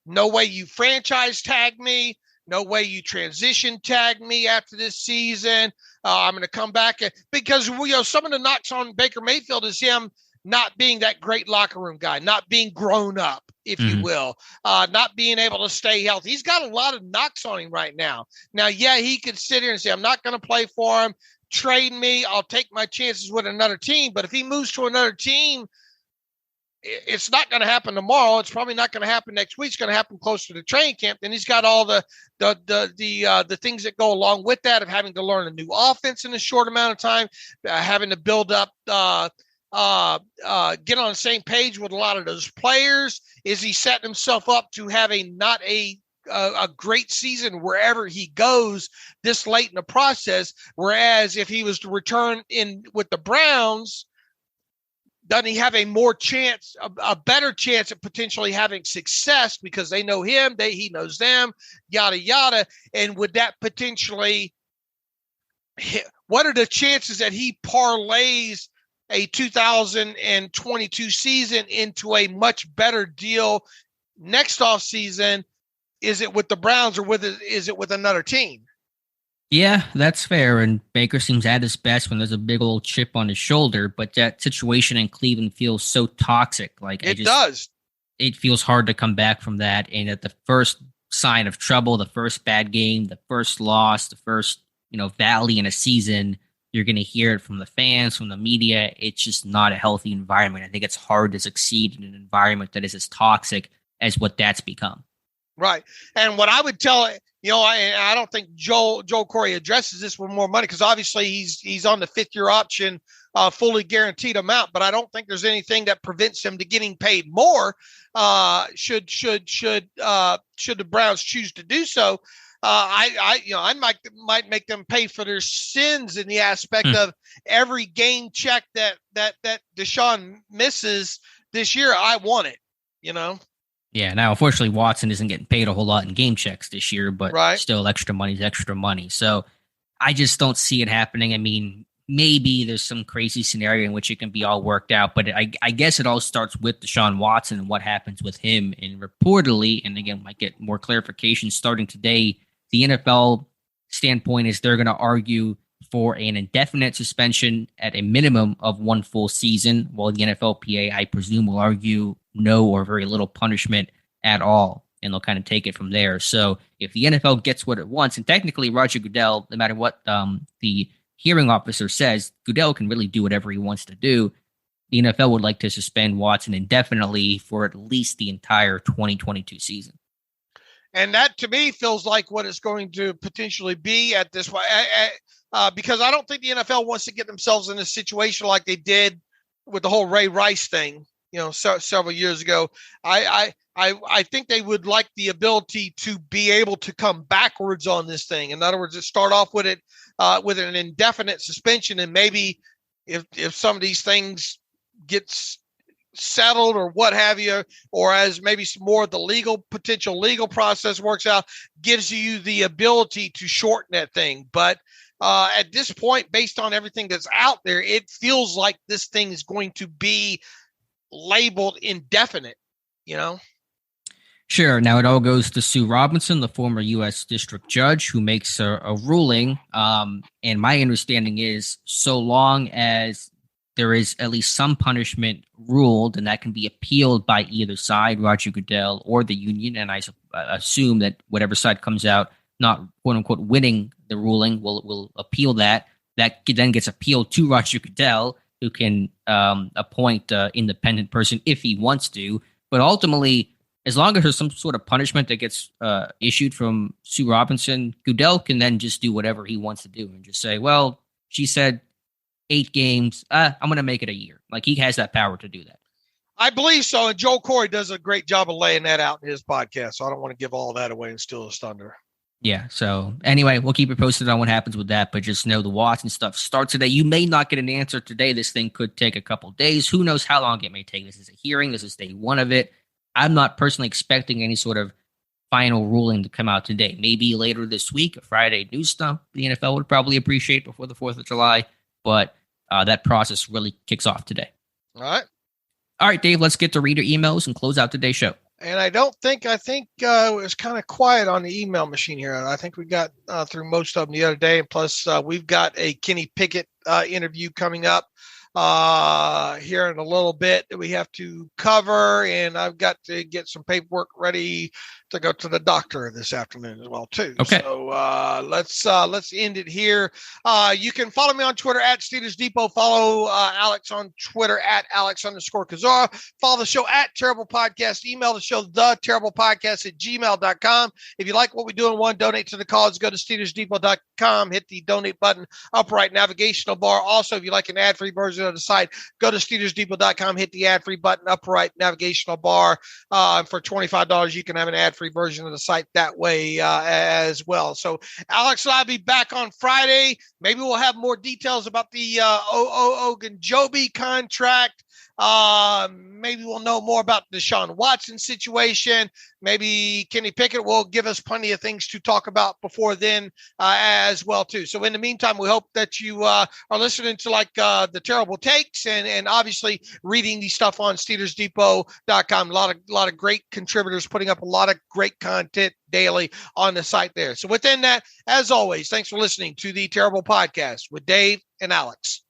no way you franchise tag me, no way you transition tag me after this season. I'm going to come back because some of the knocks on Baker Mayfield is him not being that great locker room guy, not being grown up, if you will, not being able to stay healthy. He's got a lot of knocks on him right now. Now, yeah, he could sit here and say, I'm not going to play for him. Trade me. I'll take my chances with another team. But if he moves to another team, it's not going to happen tomorrow. It's probably not going to happen next week. It's going to happen closer to training camp. Then he's got all the things that go along with that of having to learn a new offense in a short amount of time, having to build up, get on the same page with a lot of those players. Is he setting himself up to have not a great season wherever he goes this late in the process? Whereas if he was to return in with the Browns, doesn't he have a better chance at potentially having success because they know him, he knows them, yada, yada. And would that potentially, what are the chances that he parlays a 2022 season into a much better deal next offseason? Is it with the Browns or is it with another team? Yeah, that's fair. And Baker seems at his best when there's a big old chip on his shoulder. But that situation in Cleveland feels so toxic. Does. It feels hard to come back from that. And at the first sign of trouble, the first bad game, the first loss, the first valley in a season, you're going to hear it from the fans, from the media. It's just not a healthy environment. I think it's hard to succeed in an environment that is as toxic as what that's become. Right. And what I would tell, I don't think Joel Corey addresses this with more money because obviously he's on the 5th-year option, fully guaranteed amount, but I don't think there's anything that prevents him to getting paid more should the Browns choose to do so. I might make them pay for their sins in the aspect of every game check that Deshaun misses this year. I want it, Yeah, now, unfortunately, Watson isn't getting paid a whole lot in game checks this year, but still extra money is extra money. So I just don't see it happening. I mean, maybe there's some crazy scenario in which it can be all worked out, but I guess it all starts with Deshaun Watson and what happens with him. And reportedly, and again, might get more clarification starting today, the NFL standpoint is they're going to argue for an indefinite suspension at a minimum of 1 full season, while the NFLPA, I presume, will argue no or very little punishment at all, and they'll kind of take it from there. So if the NFL gets what it wants, and technically Roger Goodell, no matter what the hearing officer says, Goodell can really do whatever he wants to do. The NFL would like to suspend Watson indefinitely for at least the entire 2022 season. And that, to me, feels like what it's going to potentially be at this point. Because I don't think the NFL wants to get themselves in a situation like they did with the whole Ray Rice thing, several years ago. I think they would like the ability to be able to come backwards on this thing. In other words, to start off with it with an indefinite suspension, and maybe if some of these things gets settled or what have you, or as maybe some more of the potential legal process works out, gives you the ability to shorten that thing. But at this point, based on everything that's out there, it feels like this thing is going to be labeled indefinite, Sure. Now it all goes to Sue Robinson, the former U.S. district judge, who makes a ruling. And my understanding is so long as there is at least some punishment ruled, and that can be appealed by either side, Roger Goodell or the union. And I assume that whatever side comes out not quote unquote winning the ruling will appeal that. That then gets appealed to Roger Goodell, who can appoint an independent person if he wants to. But ultimately, as long as there's some sort of punishment that gets issued from Sue Robinson, Goodell can then just do whatever he wants to do and just say, well, she said 8 games. I'm going to make it a year. Like, he has that power to do that. I believe so. And Joel Corey does a great job of laying that out in his podcast. So I don't want to give all that away and steal his thunder. Yeah. So anyway, we'll keep it posted on what happens with that. But just know the Watson stuff starts today. You may not get an answer today. This thing could take a couple days. Who knows how long it may take? This is a hearing. This is day 1 of it. I'm not personally expecting any sort of final ruling to come out today. Maybe later this week, a Friday news stump the NFL would probably appreciate before the 4th of July. But that process really kicks off today. All right. All right, Dave, let's get to reader emails and close out today's show. And I think it was kind of quiet on the email machine here. I think we got through most of them the other day. And plus, we've got a Kenny Pickett interview coming up here in a little bit that we have to cover. And I've got to get some paperwork ready to go to the doctor this afternoon as well, too. Okay. So let's end it here. You can follow me on Twitter at Steelers Depot. Follow Alex on Twitter at Alex_Kozora. Follow the show at Terrible Podcast. Email the show, theterriblepodcast@gmail.com. If you like what we do and want to donate to the cause, go to SteelersDepot.com. Hit the donate button, upright navigational bar. Also, if you like an ad-free version of the site, go to SteelersDepot.com. Hit the ad-free button, upright navigational bar. For $25, you can have an ad-free version of the site that way as well. So Alex and I'll be back on Friday. Maybe we'll have more details about the Ogunjobi contract. Maybe we'll know more about the Deshaun Watson situation. Maybe Kenny Pickett will give us plenty of things to talk about before then as well too. So in the meantime, we hope that you are listening to the terrible takes and obviously reading the stuff on SteelersDepot.com. A lot of great contributors putting up a lot of great content daily on the site there. So within that, as always, thanks for listening to the Terrible Podcast with Dave and Alex.